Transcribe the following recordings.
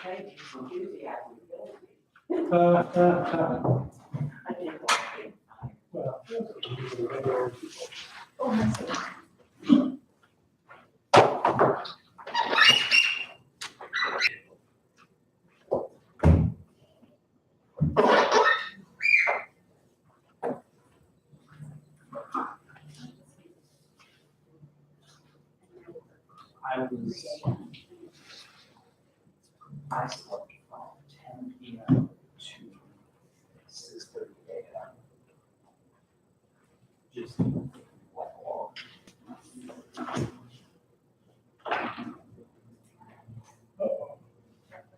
Thank you for enthusiasm. I did I slept from 10 p.m. to 6:30 a.m. Just like all.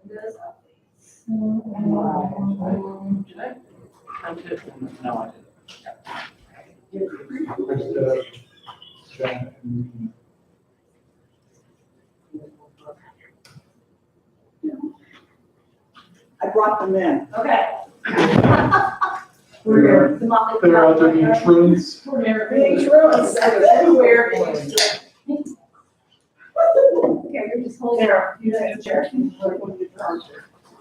Windows updates. Did I? I did. No, I didn't. I brought them in. Okay. We're The Motley They're out there Crue. being truants. being truants everywhere. Okay, you're just holding. There, You know, chair.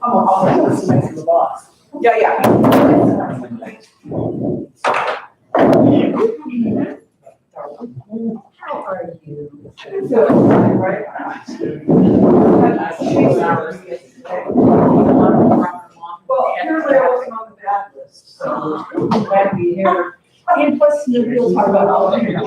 Oh, I'll listen to the boss. Yeah, yeah. How are you? Right? Well, apparently I wasn't on the bad list, so I'm glad to be here. And plus, the real part about all of this. So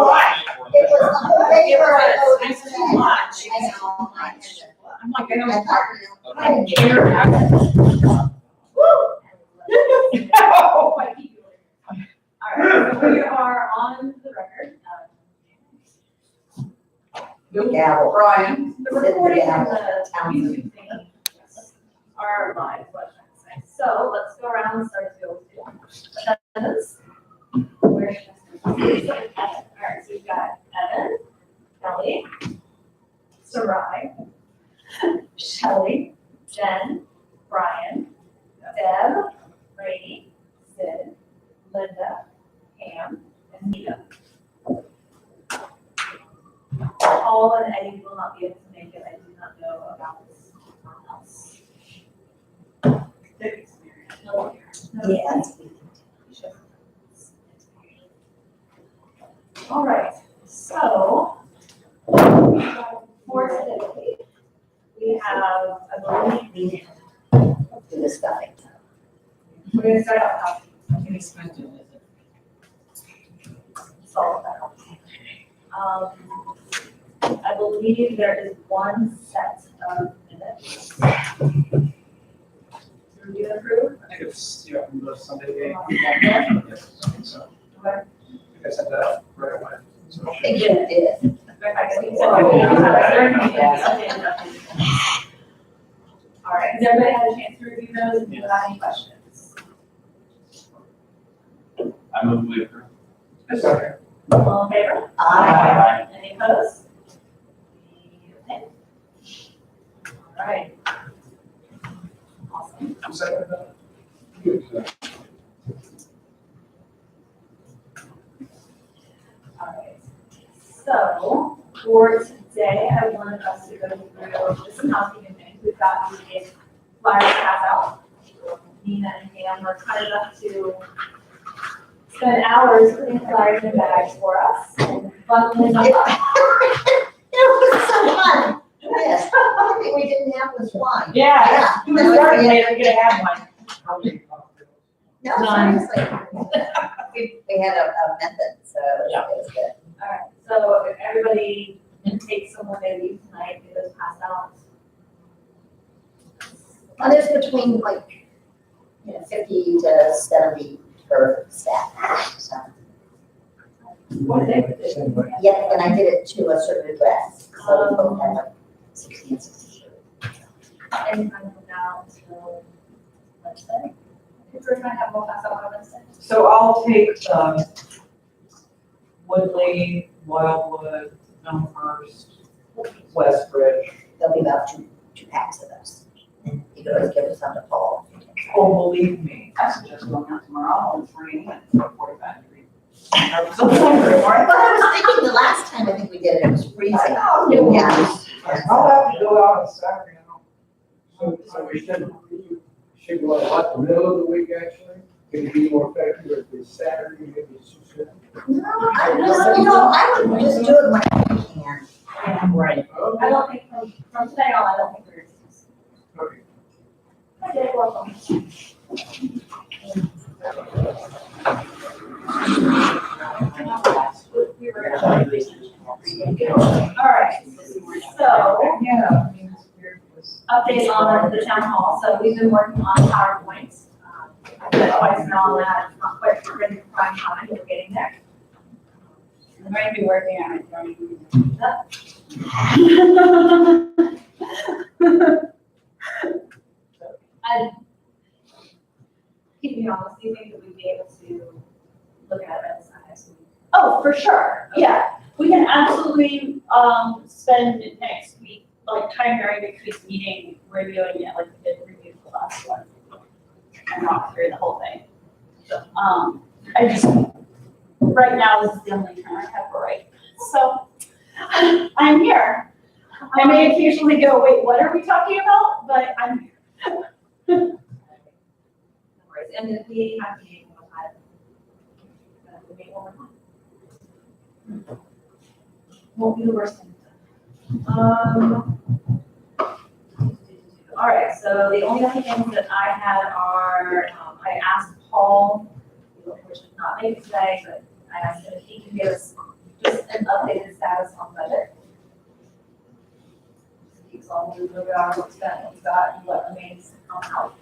what? It was the whole paper, It's too much. I know, much. I'm like, I don't. I didn't care. Oh, All right, so we are on the record. Gavel. Brian. The recording and the YouTube thing are live, what I'm saying. So let's go around and start to go to attendance. Where's Evan? All right, so we've got Evan, Kelly, Sarai, Shelley, Jen, Brian, Deb, Brady, Sid, Linda, Pam, and Nita. Paul and Eddie will not be able to make it. I do not know about this else. Their experience. No, no. Yes. All right, so for today, we have, I believe, Do the stuffing. we're gonna start out how Inexpensive, is it? to solve that. I believe there is one set of minutes. Review and approve. I think it's, yeah, from the Sunday game. Yeah. Yes, I think so. Okay. I think I sent that out right away. So I think you did. All right, has everybody had a chance to review those? Do you have any questions? I move we approve. Sorry. All in favor? Aye. Any opposed? Okay. All right. Awesome. I'm sorry about that. Good. All right. So for today, I wanted us to go through just some housekeeping things. We've got the flyers to pass out. Nina and Pam were kind enough to spend hours putting flyers in bags for us and bundling them up. It was so fun. Yes, the only thing we didn't have was wine. Yeah. We started later, we're gonna have one. No, None. seriously. We had a method, so it was good. All right, so if everybody can take some when they leave tonight, get those passed out. Well, there's between like, 50 to 70 per staff, so. What did they do? Yeah, and I did it to a certain address, so we both had like 60 and 62. Anytime from now until Wednesday. If we're trying to have more pass out on Wednesday. So I'll take, Woodley, Wildwood, Elmhurst, Westbridge. There'll be about two packs of those. And you could always give it some to Paul. Oh, believe me, that's just going out tomorrow, I'll bring in 45 degrees. But I was thinking the last time I think we did it, it was freezing. Oh, Yeah. I'll have to go out on Saturday. So we should go out like the middle of the week, actually. Can it be more effective if it's Saturday, maybe it's Tuesday? No, I would just do it when I can. Right. I don't think from today on, I don't think we're. Okay. Okay, welcome. We were gonna- All right, so Yeah. update on the town hall. So we've been working on PowerPoints. I've been twice now on that. It's not quite ready for prime time, we're getting there. I'm going to be working on it. And keep me honest, do you think that we'd be able to look at it as Oh, for sure, yeah. We can absolutely, spend next week, like, time during the week's meeting, reviewing it, like we did review the last one. And walk through the whole thing. I just, right now, this is the only time I have a right. So, I'm here. I may occasionally go, wait, what are we talking about? But I'm here. No worries. And if we have to meet one time, we meet one more time. Won't be the worst thing. All right, so the only other things that I had are, I asked Paul, which did not make it today, but I asked him if he can give us just an updated status on budget. He's all moved over our what's spent, what's got, and what remains to come out.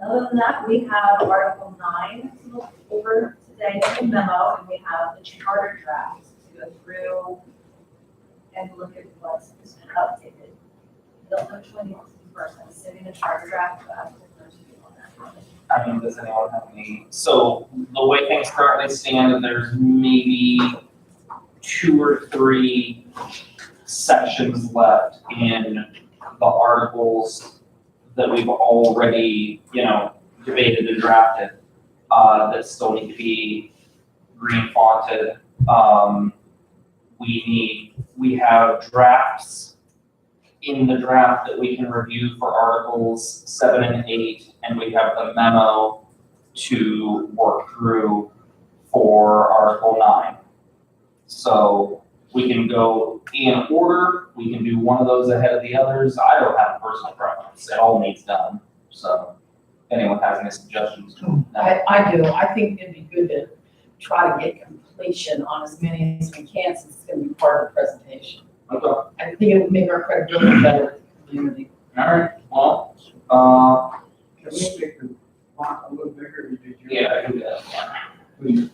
Other than that, we have Article 9 to look over today, the memo, and we have the charter draft to go through and look at what's been updated. I don't know which one you want to do first, I'm sitting the charter draft, but I'm going to do on that. I mean, does anyone have any, so the way things currently stand, there's maybe 2 or 3 sections left in the articles that we've already, debated and drafted, that still need to be green fonted. We have drafts in the draft that we can review for Articles 7 and 8, and we have the memo to work through for Article 9. So we can go in order, we can do one of those ahead of the others. I don't have a personal preference, it all needs done. So if anyone has any suggestions. I do. I think it'd be good to try to get completion on as many as we can since it's going to be part of the presentation. Okay. I think it would make our credibility better with the community. All right, well, Can we make the font a little bigger? Or did you? yeah, I can do that. Please.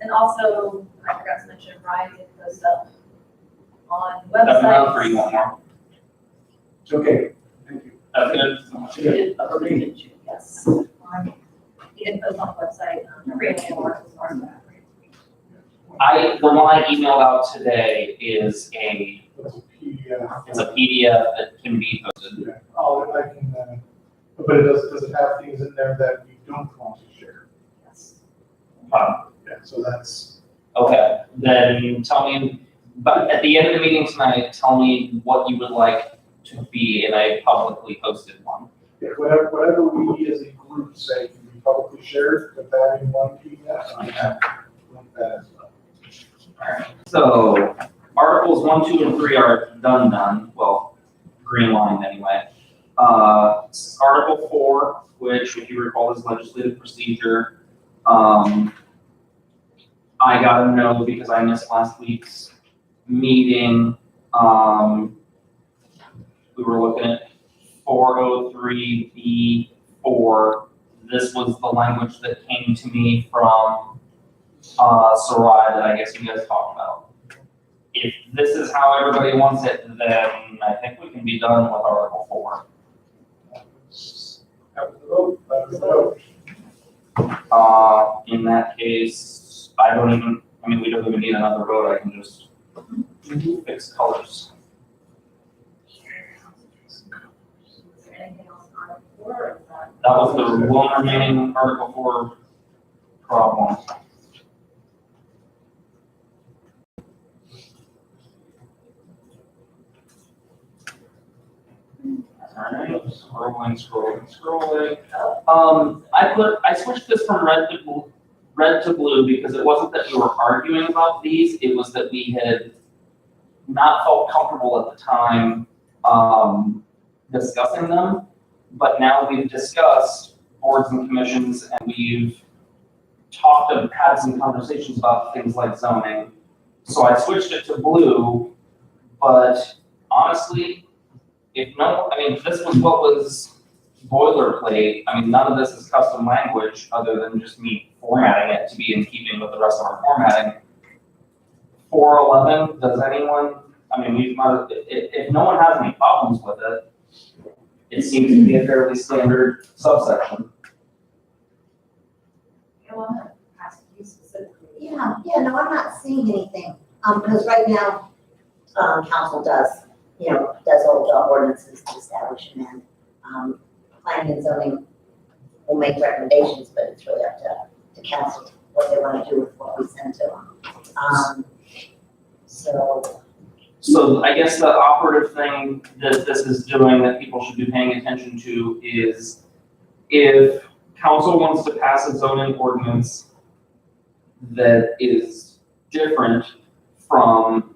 And also, I forgot to mention, Ryan did post up on That's enough, or you websites. want more? It's okay, thank you. That's good. He did update it, yes. He did post on the website, creating an article for that. The one I emailed out today is It's a PDF. it's a PDF that can be posted. Yeah, I can, but does it have things in there that we don't want to share? Yes. Yeah, so that's, Okay, then tell me, but at the end of the meeting tonight, tell me what you would like to be in a publicly posted one. yeah, whatever we as a group say can be publicly shared, but that in one PDF, I have like that as well. So Articles 1, 2, and 3 are done, well, green line anyway. Article 4, which if you recall is legislative procedure, I got a no because I missed last week's meeting. We were looking at 403B4. This was the language that came to me from Sarai that I guess you guys talked about. If this is how everybody wants it, then I think we can be done with Article 4. That was the vote, that was the vote. In that case, we don't even need another vote, I can just fix colors. That was the one remaining Article 4 problem. Alright, scrolling. I switched this from red to blue because it wasn't that we were arguing about these, it was that we had not felt comfortable at the time, discussing them. But now we've discussed boards and commissions and we've had some conversations about things like zoning. So I switched it to blue, but honestly, this was what was boilerplate. I mean, none of this is custom language other than just me formatting it to be in keeping with the rest of our formatting. 411, does anyone, if no one has any problems with it, it seems to be a fairly standard subsection. I want to ask you specifically. Yeah, no, I'm not seeing anything, because right now, council does all the ordinances to establish and then, planning and zoning will make recommendations, but it's really up to council what they want to do with what we send to them. So I guess the operative thing that this is doing that people should be paying attention to is if council wants to pass a zoning ordinance that is different from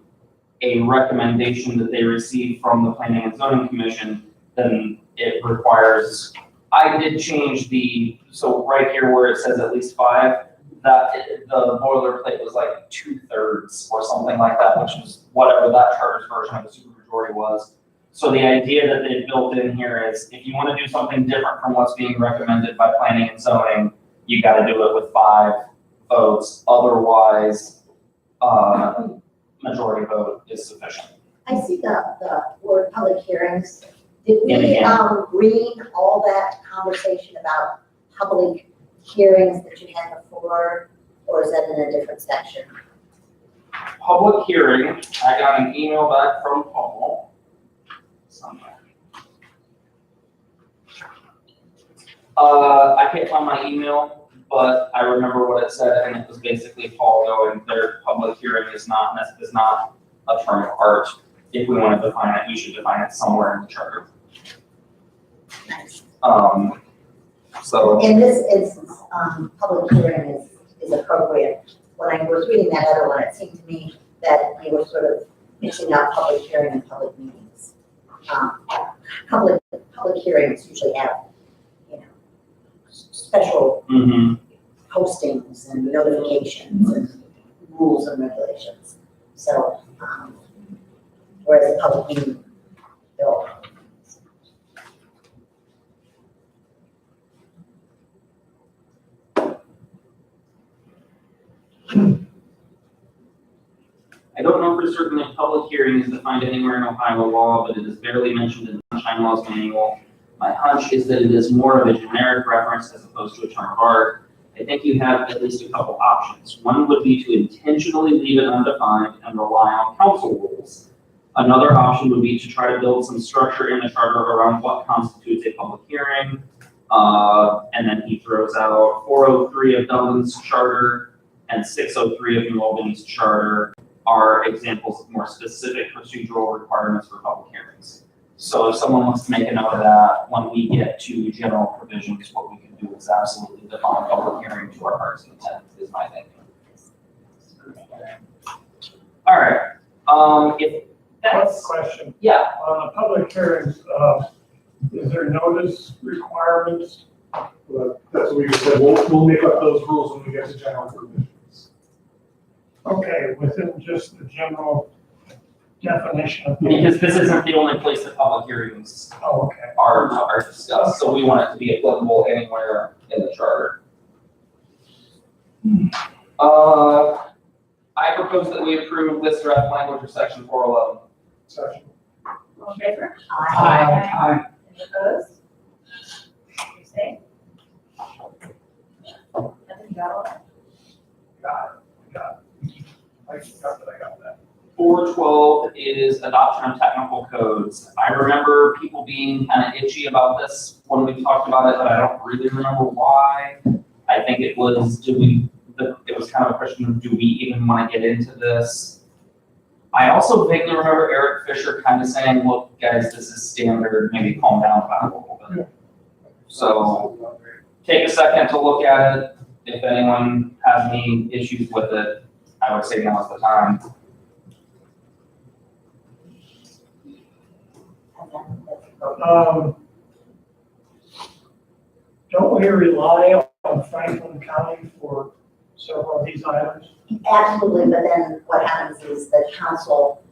a recommendation that they receive from the Planning and Zoning Commission, then it requires, I did change so right here where it says at least 5, that the boilerplate was like 2/3 or something like that, which is whatever that charter's version of the supermajority was. So the idea that they built in here is if you want to do something different from what's being recommended by planning and zoning, you got to do it with 5 votes. Otherwise, majority vote is sufficient. I see the word public hearings. Did And we, again. read all that conversation about public hearings that you had before, or is that in a different section? Public hearing, I got an email back from Paul somewhere. I can't find my email, but I remember what it said, and it was basically Paul going, their public hearing is not a term of art. If we want to define it, we should define it somewhere in the charter. Nice. So, In this instance, public hearing is appropriate. When I was reading that other one, it seemed to me that you were sort of mixing up public hearing and public meetings. Public hearings usually have, special postings and notifications and rules and regulations. So, whereas a public meeting, they'll. I don't know for certain if public hearing is defined anywhere in Ohio law, but it is barely mentioned in the Sunshine Laws Manual. My hunch is that it is more of a generic reference as opposed to a term of art. I think you have at least a couple options. One would be to intentionally leave it undefined and rely on council rules. Another option would be to try to build some structure in the charter around what constitutes a public hearing. And then he throws out 403 of Dublin's charter and 603 of New Albany's charter are examples of more specific procedural requirements for public hearings. So if someone wants to make a note of that, when we get to general provisions, what we can do is absolutely define public hearing to our heart's content, is my thinking. All right, if that's, Question, yeah, on the public hearings, is there notice requirements? Well, that's what we just said, we'll make up those rules when we get to general provisions. Okay, within just the general definition of. because this isn't the only place that public hearings Oh, okay. are discussed, so we want it to be applicable anywhere in the charter. I propose that we approve this draft language of section 411. Section. All in favor? Aye. Any opposed? Abstain? Nothing, you got all that? Got it. I got that. 412 is adoption of technical codes. I remember people being kind of itchy about this when we talked about it, but I don't really remember why. I think it was, it was kind of a question of, do we even want to get into this? I also vaguely remember Eric Fisher kind of saying, look, guys, this is standard, maybe calm down about it a little bit. So take a second to look at it. If anyone has any issues with it, I would say now's the time. Don't we rely on Franklin County for several of these items? Absolutely, but then what happens is the council,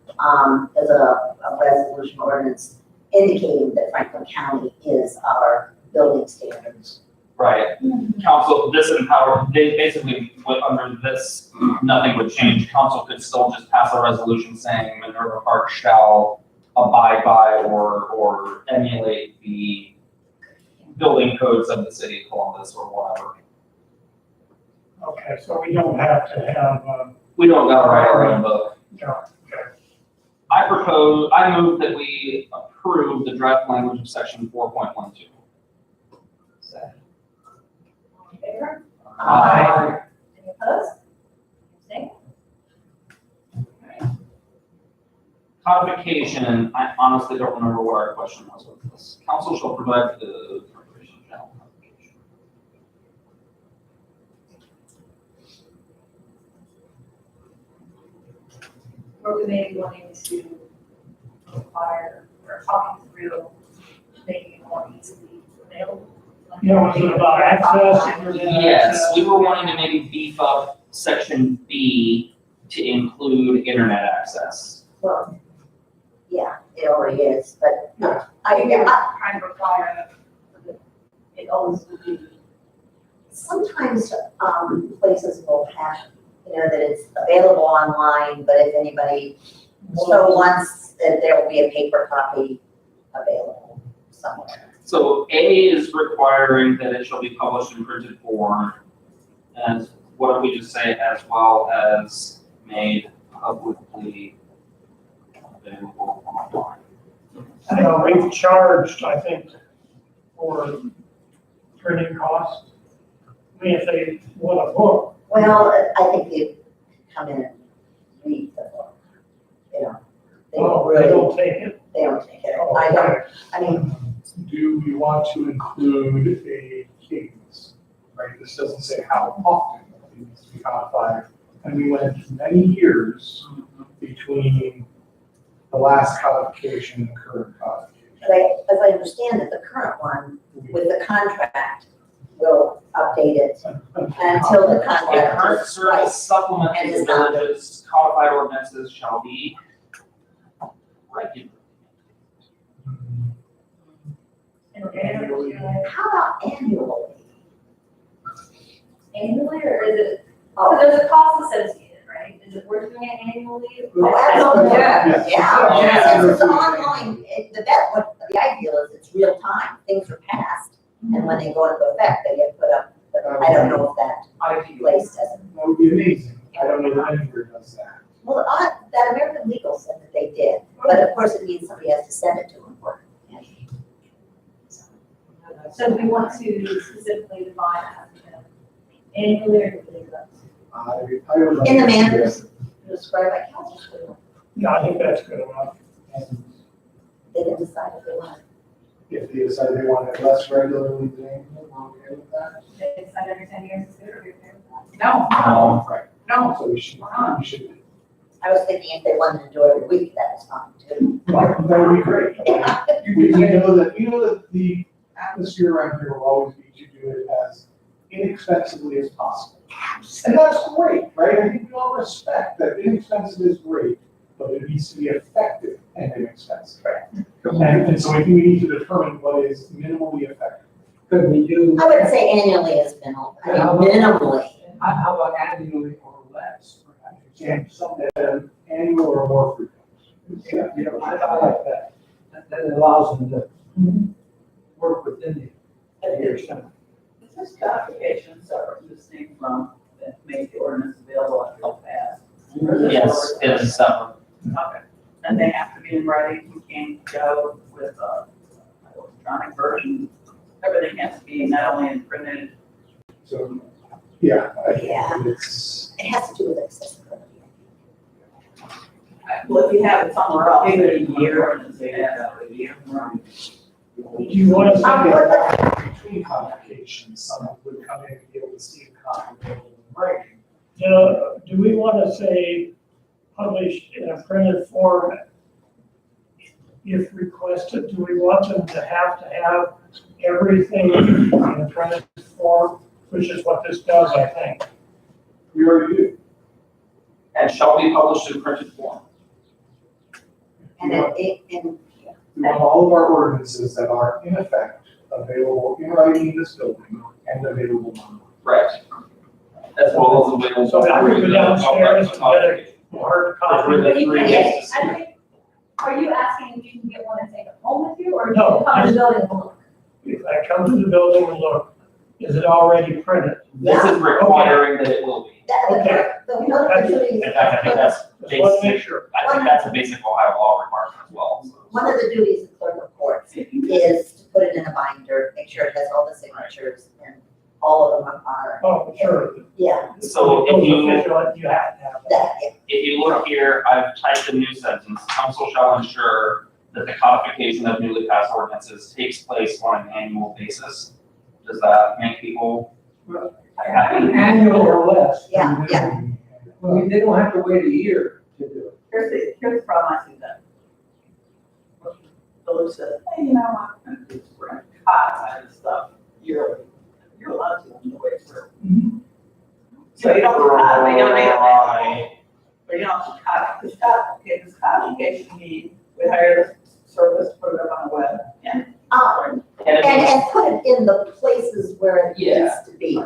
does a resolution ordinance indicating that Franklin County is our building standards. Right. Council, this empower, they basically, under this, nothing would change. Council could still just pass a resolution saying Minerva Park shall abide by or emulate the building codes of the city of Columbus or whatever. Okay, so we don't have to have, We don't gotta write our own book. no, I move that we approve the draft language of section 4.12. All in favor? Aye. Any opposed? Abstain? Codification, I honestly don't remember what our question was with this. Council shall provide the corporation general codification. Were we maybe wanting to require or talking through making it more easily available? you know, is it about access, internet Yes, access? we were wanting to maybe beef up section B to include internet access. Well, yeah, it already is, but no, I think they're I, trying to require that it always will be. sometimes, places will have, that it's available online, but if anybody so wants, that there will be a paper copy available somewhere. So A is requiring that it shall be published in printed form. And what if we just say as well as made publicly available online? I know we've charged, I think, for printing costs. I mean, if they want a book, Well, I think you come in and read the book, They don't they really, don't take it. they don't take it. I don't, I mean, Do we want to include a cadence, right? This doesn't say how often it needs to be codified. And we went many years between the last codification and the current codification. but as I understand it, the current one with the contract will update it until the A contract current is service right. supplement And to the it's not. village's codified ordinances shall be regular. Annually. How about annually? Annually, or is it, oh, there's a cost associated, right? Is it worth doing it annually? Oh, absolutely. Yes. Yeah, since it's ongoing, the ideal is it's real time, things are passed, and when they go into effect, they get put up. But I don't know if that place doesn't. That would be amazing. I don't know that anywhere does that. Well, that American Legal said that they did, but of course it means somebody has to send it to them for. So we want to specifically define as annually or yearly. I would like In the to see manner it. described by council, Yeah, I think that's good enough. And they can decide if they want. if they decide they want it less regularly than annual, we're okay with that. They decide every 10 years is good, or you're okay with that? Right. No. So we should, I was thinking if they wanted to do it every week, that was fine too. that would be great. Yeah. We know that the atmosphere around here will always be to do it as inexpensively as possible. And that's great, right? I think we all respect that inexpensive is great, but it needs to be effective and inexpensive. And so I think we need to determine what is minimally effective. Could we do? I would say annually is minimal, I mean, minimally. How about annually or less? And something annual or more frequent. Yeah, I like that. That allows them to work within the year's time. Is this codification separate distinct from that make the ordinance available at no pass? Yes, it is separate. Okay, and they have to be in writing, you can't go with electronic version. Everything has to be not only in printed. So, yeah, I Yeah. think it's, It has to do with accessibility. Well, if you have it somewhere else, maybe a year, and say that a year. do you want to Um, say what that between complications, someone would come in and be able to see a copy of the writing? Do we want to say published in a printed form if requested? Do we want them to have everything in a printed form, which is what this does, I think? We already do. And shall be published in printed form. And We want all of our ordinances that are in effect available in writing in this building and available online. Right. As well as available. So I would go downstairs and get a hard copy. Over the But you 3 can days. get, I think, are you asking if you can get one and take it home with you, or you No, can come to the building and look? If I come to the building and look, is it already printed? This is requiring that it will be. Okay. one of the duties. In fact, I think that's Just want to make basic, sure. I think that's a basic Ohio law requirement as well. So- One of the duties of clerk of courts is to put it in a binder, make sure it has all the signatures, and all of them are, Oh, sure. yeah, So if you, Official, you have to have that. that, yeah. if you look here, I've typed a new sentence, council shall ensure that the codification of newly passed ordinances takes place on an annual basis. Does that make people happy? Annual or less. Yeah, yeah. Well, they don't have to wait a year to do it. Here's the problem I see that. Village says, hey, you know, I'm gonna do this, we're gonna codify this stuff yearly. You're allowed to, on the way through. So you don't codify, you don't make it Right. but you don't codify, this codification means we hire the service, put it up on the web, and And, And it makes, and put it in the places where it Yeah. needs to be,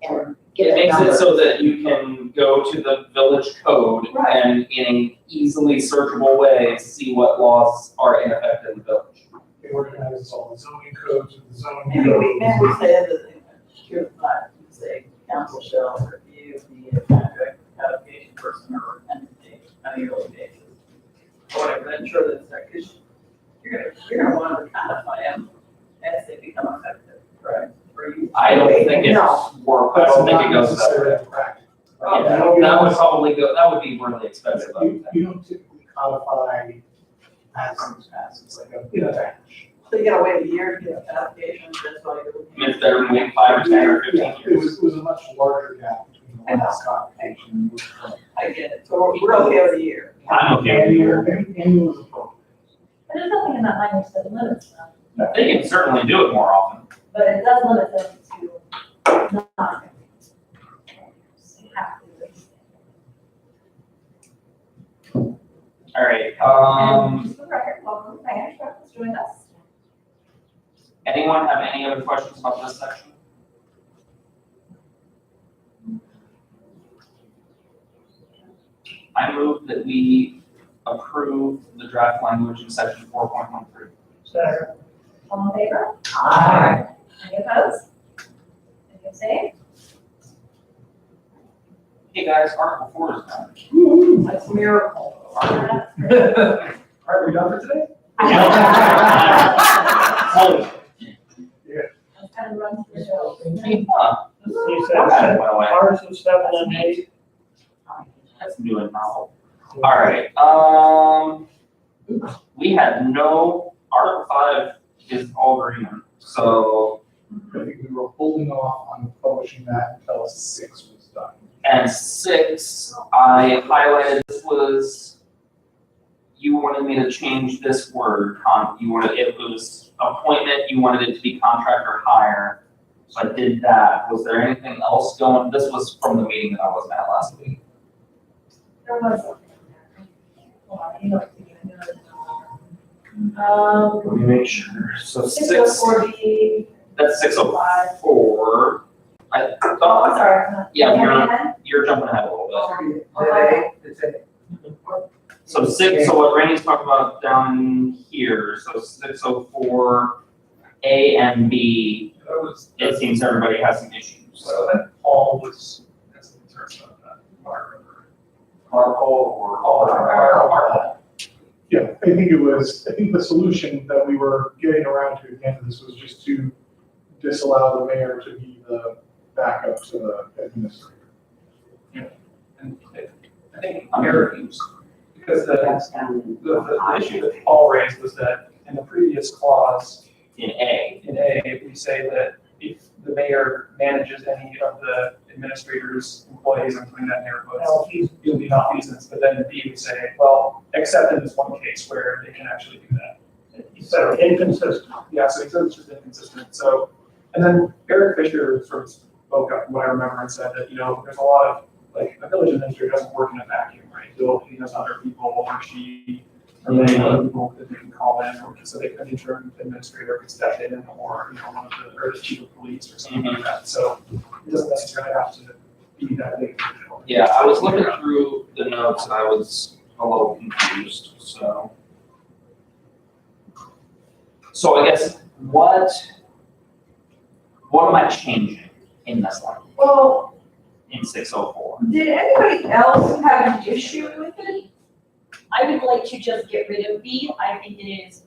and give it it makes it numbers. so that you can go to the village code Right. and in an easily searchable way, see what laws are in effect in the village. It organizes all the zoning codes with the zoning maybe we code. say that, here's not, we say, council shall review the contract codification person or entity on a yearly basis. Or whatever, ensure that it's there, because you're gonna want to codify them as they become effective, right? For you. I don't think it's No. work, I That's don't think not it goes that way. necessarily practical. Yeah, that would probably go, that would be really expensive, I would think. You don't typically codify as things pass, it's like a, in a batch. So you gotta wait a year to get a codification, that's why you're. I mean, if they're gonna wait 5 or 10 or 15 Yeah, years. it was a much larger gap between the last codification and the current. I get it, so we're okay with a year. I'm okay with it. Annual is appropriate. But there's nothing in that language that limits them, They can certainly do it more often. but it does limit them to not. You have to do this. All right, And just for the record, welcome, Diana Schreck has joined us. anyone have any other questions about this section? I move that we approve the draft language in section 4.13. Second. All in favor? Aye. Any opposed? Any abstained? Hey guys, Article 4 is done. That's a miracle. Article- All right, we done for today? Holy, Let's kind of run through the show. huh, You that said went away. ours is 7 and 8. That's new and novel. All right, we had no, Article 5 is all green, so, I think we were holding off on publishing that until 6 was done. and 6, I highlighted, this was, you wanted me to change this word, you wanted, it was appointment, you wanted it to be contract or hire. So I did that. Was there anything else going, this was from the meeting that I wasn't at last week. There was something. Hold on, you know what to do. Let me make sure. So 6, 6:40. that's 6:04. I Oh, I'm thought, sorry. yeah, you're jumping ahead a little bit. It's a, So 6, so what Randy's talking about down here, so 6:04, A and B, That was, it seems everybody has some issues. so that Paul was, that's the concern about that, if I remember. clerical or? Yeah, I think the solution that we were getting around to at the end of this was just to disallow the mayor to be the backup to the administrator. And I think mayor views, because the That's down. the issue that Paul raised was that in the previous clause, In A, in A, we say that if the mayor manages any of the administrator's employees, including that mayor quotes, it'll be malfeasance, but then in B, we say, well, except in this one case where they can actually do that. So inconsistent. Yeah, so he said it's just inconsistent, so, and then Eric Fisher sort of spoke up from what I remember and said that, there's a lot of, like, a village administrator doesn't work in a vacuum, right? He has other people, or she, or many other people that they can call in, or so they, an interim administrator could step in, or, one of the, or the chief of police or something like that, so it doesn't necessarily have to be that big. yeah, I was looking through the notes and I was a little confused, so. So I guess, what am I changing in this line, Well, in 604? did anybody else have an issue with it? I would like to just get rid of B. I think it is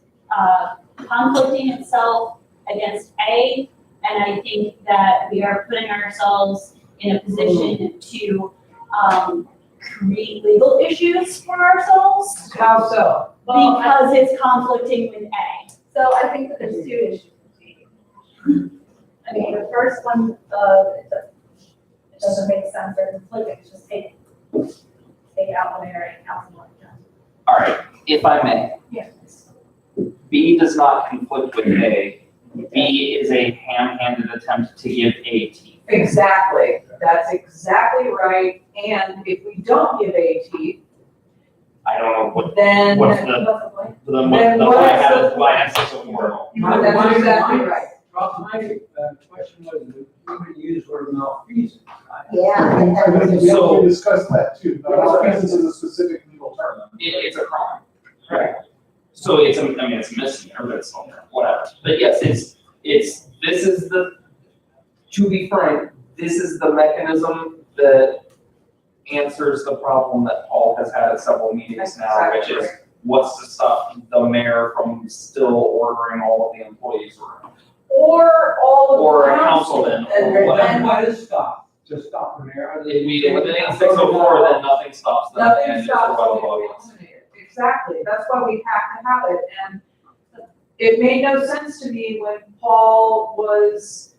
conflicting itself against A, and I think that we are putting ourselves in a position to create legal issues for ourselves How so? because it's conflicting with A. So I think that there's two issues. I mean, the first one, it doesn't make sense or conflicting, it's just take out the mayor and council. All right, if I may, Yes. B does not conflict with A. B is a ham-handed attempt to give A teeth. Exactly, that's exactly right, and if we don't give AT, I don't know what, then. what's the, What's the point? the what line is has, the- line has 604. That's exactly right. My question was, you would use the word malfeasance. Yeah, I think that I was. think we already discussed that too, but malfeasance is a specific legal term. It's a crime. Right. So it's a misdemeanor, but it's whatever. But yes, this is to be frank, this is the mechanism that answers the problem that Paul has had at several meetings now, which is what's to stop the mayor from still ordering all of the employees around? Or all of the Or a council. councilman, And or whatever. And why does stop? To stop the mayor? If we, within 604, then nothing stops them. Nothing and it's stops a it well if we law. eliminate it. Exactly, that's why we have to have it, and it made no sense to me when Paul was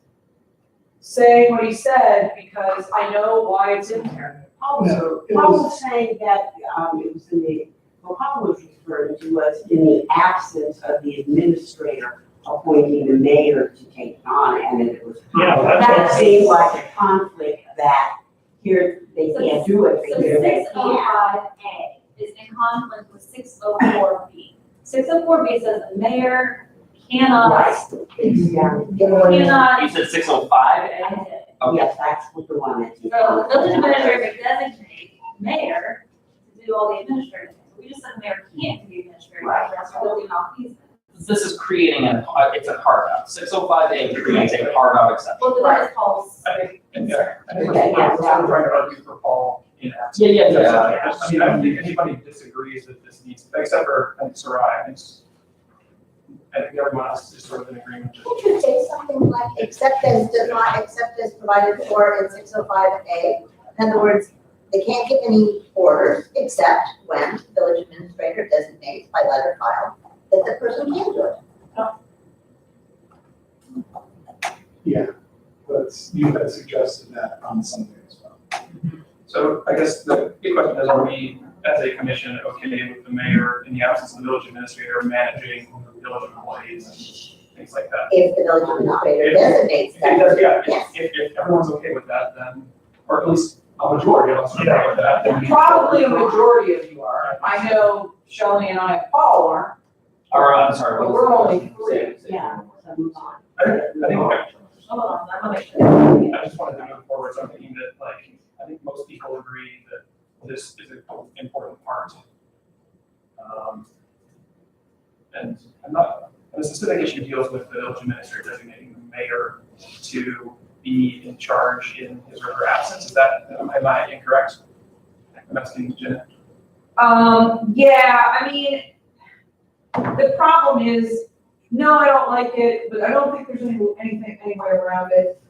saying what he said, because I know why it's in there. Paul So it Paul was, was saying that, it was in the, what Paul was referring to was in the absence of the administrator appointing the mayor to take it on, and it was. Yeah, that's That what- seemed like a conflict that here they can't do it, So but here they can. 605A is in conflict with 604B. 604B says the mayor cannot, It's down. You cannot, said 605? I did. Okay. Yes, that's what the one that's. in So the village conflict. administrator may designate mayor to do all the administrative things. We just said mayor can't do the administrative, Right. that's really not feasible. This is creating it's a carve out. 605A creates a carve out exception. Well, that is Paul's. I think Okay, we're yeah, trying to argue for Paul in absence. Yeah. I mean, I don't think anybody disagrees that this needs, except for, I think, Sarai, I think everyone else is sort of in agreement. Could you say something like, except as provided for in 605A? In other words, they can't give any orders except when the village administrator designates by letter file that the person can do it. yeah, but you had suggested that on Sunday as well. So I guess the big question is, are we, as a commission, okay with the mayor in the absence of the village administrator managing village employees and things like that? If the village administrator designates If that. it does, yeah, Yes. if everyone's okay with that, then, or at least a majority of us are okay with that, then we. Probably a majority of you are. I know Shelley and I and Paul aren't, Or, I'm sorry. but what we're was only three. Yeah, so move on. I think, Hold on, I'm gonna make sure. I just wanted to move forward, so I'm thinking that, like, I think most people agree that this is an important part. And the specific issue deals with the village administrator designating the mayor to be in charge in his or her absence. Is that, am I incorrect? And that's being legit. Yeah, I mean, the problem is, no, I don't like it, but I don't think there's any way around it.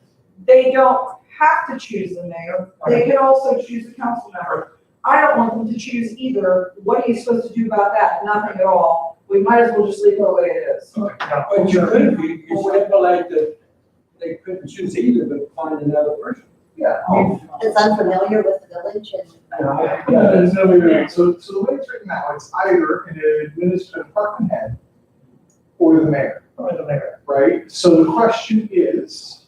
They don't have to choose the mayor, they can also choose a council member. I don't want them to choose either. What are you supposed to do about that? Nothing at all. We might as well just leave it the way it is. But you could, you stipulate that they couldn't choose either, but find another person. Yeah. That's unfamiliar with the village and. So the way it's written now, it's either an administrative department head or the mayor, Or the mayor. right? So the question is,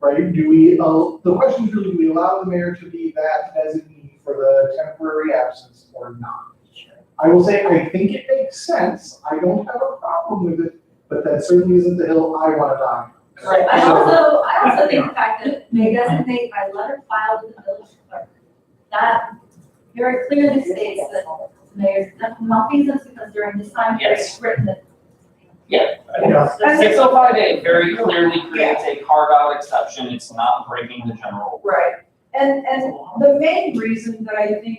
right, the question is really, do we allow the mayor to be that designee for the temporary absence or not? I will say, I think it makes sense, I don't have a problem with it, but that certainly isn't the hill I wanna die on. I also think the fact that may designate by letter filed with the village clerk. That very clearly states that the mayor's malfeasance because during this time period, it's written that. Yeah. 605A very clearly creates a carve-out exception, it's not breaking the general. Right, and the main reason that I think,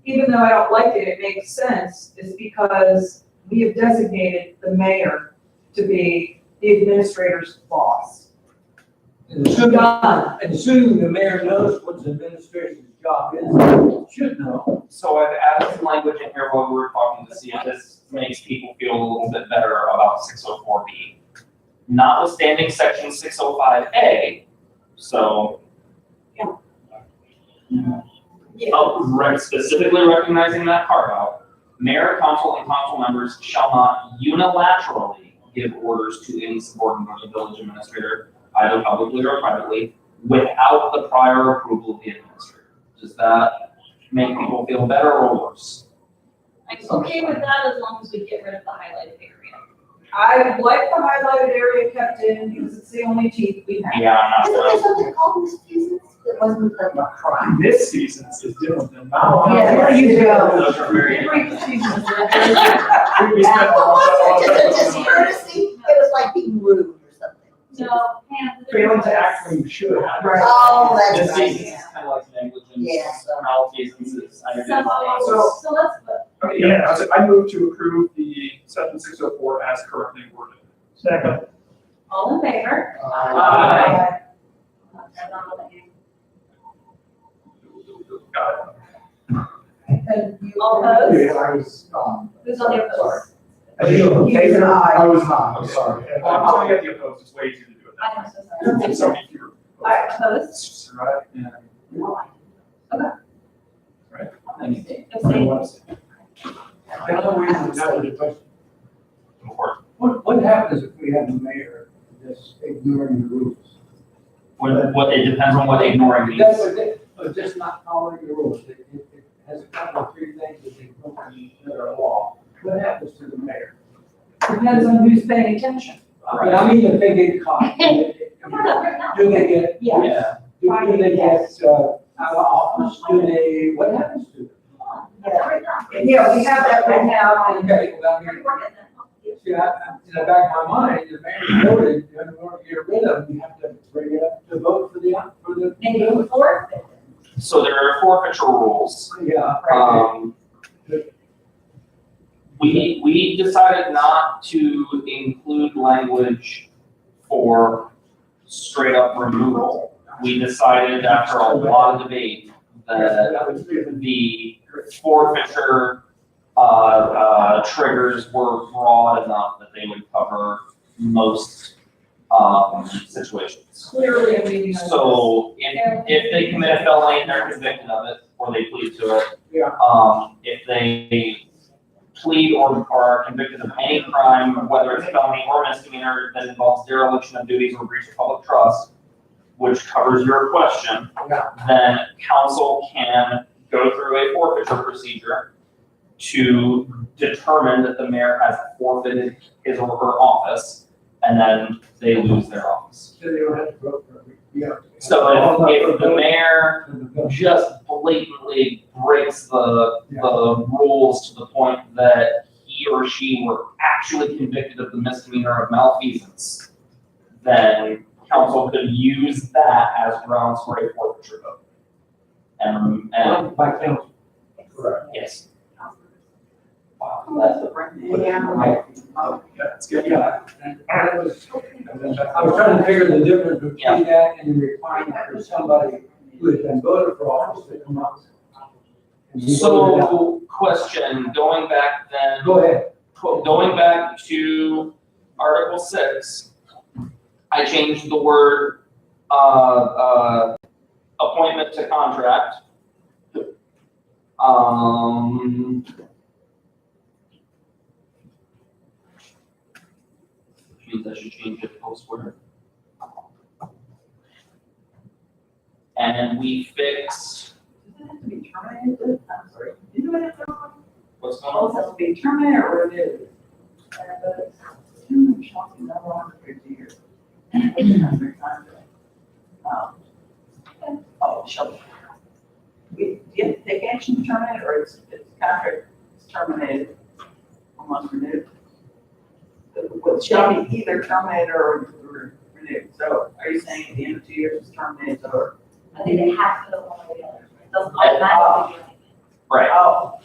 even though I don't like it, it makes sense, is because we have designated the mayor to be the administrator's boss. And assuming, Done. and assuming the mayor knows what the administration's job is, should know. So I've added some language in here while we were talking to see if this makes people feel a little bit better about 604B. Notwithstanding section 605A, so. Specifically recognizing that carve out, mayor, council, and council members shall not unilaterally give orders to any subordinate of the village administrator, either publicly or privately, without the prior approval of the administrator. Does that make people feel better or worse? I'm okay with that as long as we get rid of the highlighted area. I like the highlighted area kept in because it's the only teeth we have. Yeah, I'm Isn't not there gonna. something called misfeasance? It wasn't like a crime. This season is different than. Yeah, there you go. Those are very. Every season. We spent a What lot was of it? Just a discourtesy? It was like being rude or something. No, hands. Failing to act when you should. Right. Oh, This that's right. season is kind of like negligence, Yes. malfeasance, I agree. So let's put, Okay, yeah, I move to approve the section 604 as currently worded. Second. All in favor? Aye. Got And you All opposed? Yeah, I was, Who's on the sorry. opposed? He's an aye. I was not, I'm sorry. it. I'm telling you at the opposed, it's way easier to do it I that am so sorry. way. So many fewer. All right, opposed? Right, yeah. Abstain. I know we have another question. Or What happens if we have a mayor that's ignoring the rules? what, it depends on what ignoring means. But just not following the rules. It has a couple of three things that they don't that are law. What happens to the mayor? Depends on who's paying attention. But I mean, if they get caught, do they get, Yeah. do they get, out of office? Do they, what happens to them? Yeah, we have that right now, and Okay, well, I mean, see, in the back of my mind, the mayor voted, you want to get rid of them, you have to bring it up to vote for the. Maybe before? So there are forfeiture rules. Yeah. We decided not to include language for straight up removal. We decided after a lot of debate that the forfeiture triggers were broad enough that they would cover most situations. clearly a meeting. So if they commit a felony and they're convicted of it, or they plead to it. Yeah. If they plead or are convicted of any crime, whether it's felony or misdemeanor that involves dereliction of duties or breach of public trust, which covers your question, then council can go through a forfeiture procedure to determine that the mayor has forfeited his or her office, and then they lose their office. So they don't have to vote for it. Yeah. So if the mayor just blatantly breaks the rules to the point that he or she were actually convicted of the misdemeanor of malfeasance, then council could use that as grounds for a forfeiture vote. And By council. Correct. Yes. Wow, that's a brand name. Yeah. Oh, Yeah, it's good. Yeah. I was trying to figure the difference between that and the requirement for somebody who has been voted for office to come up. and be voted out. So, question, going back then. Go ahead. Going back to Article 6, I changed the word, appointment to contract. Which means I should change it elsewhere. And we fixed, Does it have to be terminated? I'm sorry. Do you know what it's called? what's going Oh, on? it has to be terminated or renewed. But human shall be no longer 50 years. Under contract. Oh, shall be. Do you have to take action to terminate or it's contract is terminated unless renewed? It shall be either terminated or renewed. So are you saying at the end of 2 years it's terminated or? I think it has to go one or the other. It doesn't automatically do anything. Right, Oh,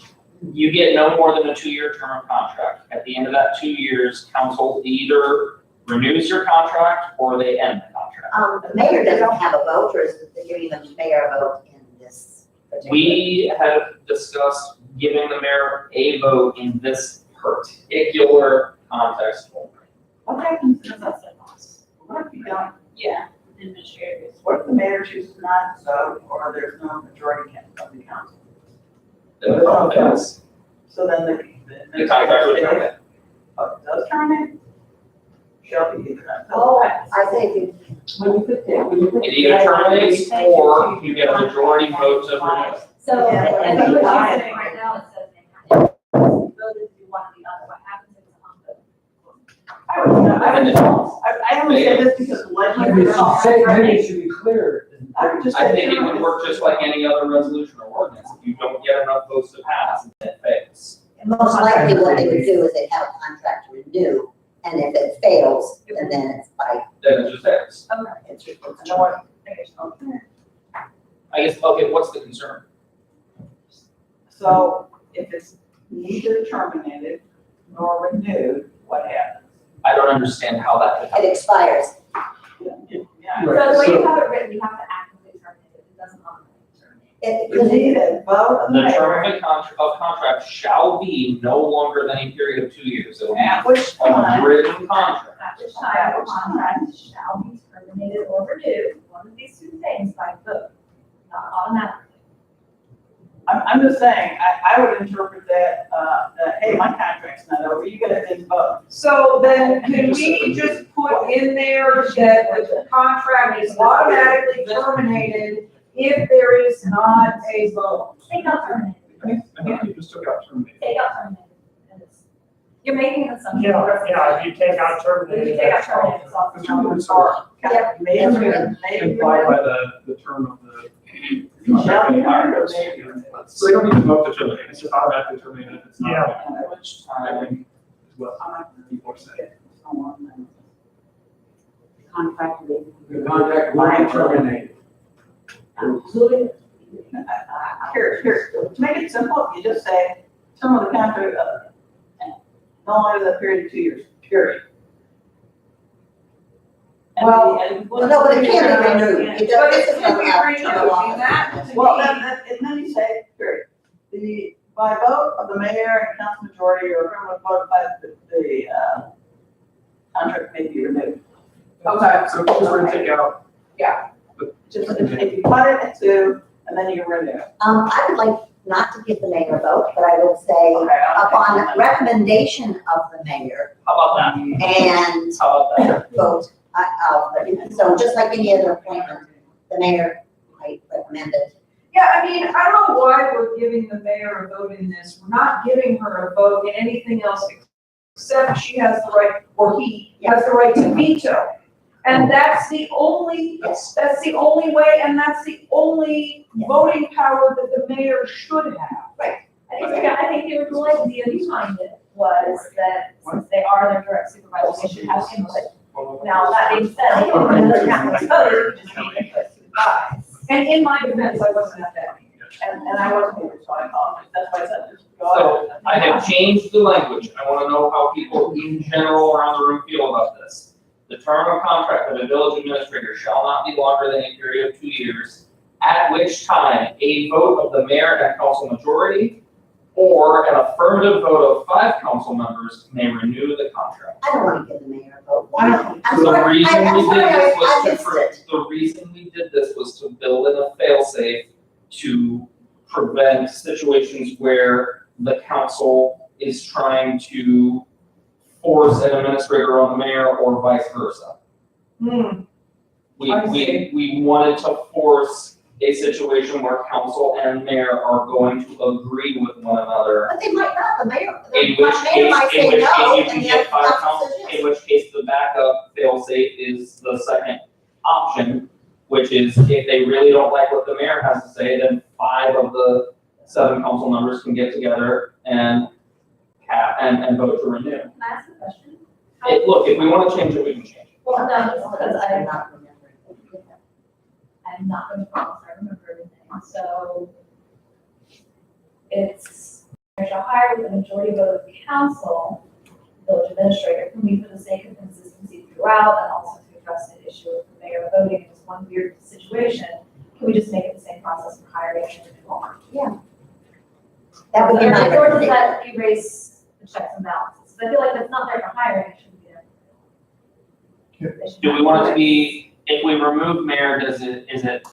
you get no more than a 2-year term of contract. At the end of that 2 years, council either renews your contract or they end the contract. The mayor doesn't have a vote, or is it giving the mayor a vote in this particular? We have discussed giving the mayor a vote in this particular context only. what happens if that's a loss? What if you don't? Yeah, administrators. What if the mayor chooses not to vote or there's no majority of the council? The contracts, So then the contract would terminate. Oh, it does terminate? Shall be either. Oh, I say if you, When you put that, when you put. It either terminates or you get a majority vote to renew. So, Yeah, I think what you're saying right now, it says they have to voted to do one or the other, what happens if it's on the. I only say this because the Maybe it legislature. should say, maybe it should be clear. I would just I say think it would terminate. work just like any other resolution or ordinance. If you don't get enough votes to pass, it fails. most likely what they would do is they'd have a contract to renew, and if it fails, then it's by, Then it just fails. it's. No one thinks, okay. I guess, okay, what's the concern? So if it's neither terminated nor renewed, what happens? I don't understand how that could happen. It expires. Yeah. So the way you have it written, you have to actively terminate it, it doesn't automatically terminate. It, You need a vote of the The term mayor, of contract shall be no longer than a period of 2 years. It will be at which a time, written contract. At which time, the contract shall be terminated or renewed, one of these two things by vote, not automatically. I'm just saying, I would interpret that, hey, my contract's not over, you gotta then vote. So then can we just put in there that the contract is automatically terminated if there is not a vote? Take out terminated, I think you just took out terminated. take out terminated. It's- You're making an assumption. Yeah, if you take out If terminated, you take out that's all. terminated, it's off. The terminated sort Yeah, Maybe, that's maybe. implied by the term of the Shall be contract. terminated. So they don't need to vote to terminate, it's just automatically terminated if it's not. Yeah. At which I time, think is what people are saying. someone, Contract. The contract will be terminated. Including. here, to make it simple, you just say, term of the contract, no longer than a period of 2 years, period. Well, Well, no, but it can't be renewed. It But does, it this is can not be allowed renewed, to go off. and that to Well, me- then you say, period. By vote of the mayor and council majority or whoever voted by the contract may be renewed. Okay. So if you just were to take out. Yeah. Just if you cut it into, and then you renew. I would like not to give the mayor a vote, but I would say Okay, upon recommendation of the mayor How about that? and How about that? vote, so just like any other appointment, the mayor might recommend it. Yeah, I mean, I don't know why we're giving the mayor a vote in this. We're not giving her a vote in anything else except she has the right, or he has the right to veto. And that's the only, Yes. that's the only way, and that's the only Yeah. voting power that the mayor should have. I think the original idea behind it was that since they are their direct supervisors, they should have input. Now, that being said, if another council voted, you just need input to advise. And in my defense, I wasn't at that meeting. And I wasn't here, so I apologize, that's why I said this. So I have changed the language. I want to know how people in general around the room feel about this. The term of contract of a village administrator shall not be longer than a period of 2 years, at which time a vote of the mayor and council majority or an affirmative vote of 5 council members may renew the contract. I don't wanna give the mayor a vote. I don't- I'm The sorry, reason I'm we sorry, did this I was missed it. the reason we did this was to build in a fail-safe to prevent situations where the council is trying to force an administrator on the mayor or vice versa. Hmm, We, I we wanted to force a situation where council and mayor are going to agree with one another. But they might not, the mayor, In the which mayor might case, say no, you and can the get other 5 council council, says yes. in which case the backup fail-safe is the second option, which is if they really don't like what the mayor has to say, then 5 of the 7 council members can get together and and vote to renew. Can I ask a question? Look, if we want to change it, we can change it. Well, no, just because I'm not remembering. I'm not gonna promise I remember everything, so it's, mayor shall hire with a majority vote of the council, village administrator, can we, for the sake of consistency throughout, and also to address the issue of the mayor voting in this one weird situation, can we just make it the same process for hiring an individual? That would be my Or does recommendation. that erase the checks and balances? So I feel like if it's not there for hiring, it shouldn't be there. They should Do we have want it to it. be, if we remove mayor, is it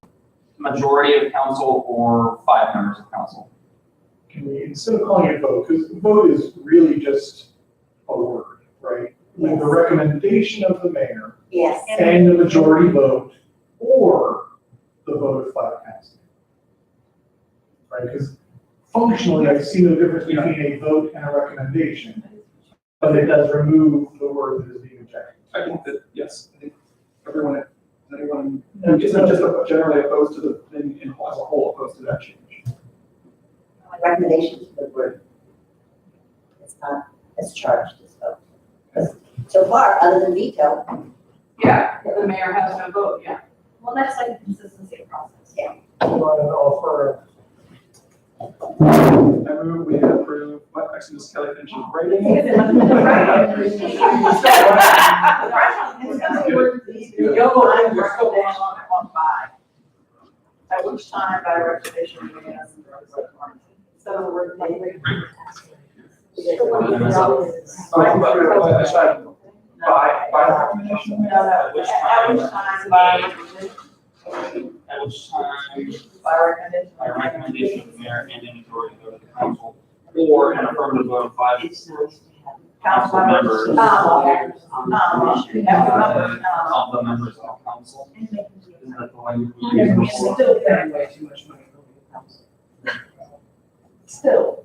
majority of council or 5 members of council? Can we, instead of calling it vote, because vote is really just a word, right? Like the recommendation of the mayor Yes. and the majority vote, or the vote of 5 council. Right, because functionally, I see no difference between a vote and a recommendation, but it does remove the word that is being objected. I think that, yes, I think everyone, anyone, isn't just generally opposed to the thing in, as a whole opposed to that change. Recommendation is a good word. It's not as charged as vote. 'Cause so far, other than veto, yeah, the mayor has no vote, yeah. Well, that's like the consistency of process. Yeah. You want to offer I move we approve, what, actually, Ms. Kelly finishes writing. You go on recommendation on 5. At which time by recommendation we have so the word maybe. By recommendation? No, at which time by recommendation, At which time, by recommendation. by recommendation of the mayor and a majority vote of the council, or an affirmative vote of 5 It's nice to have. Council members. of the members of council. Is that the language we And we use before? still paying way too much money for the council. Still.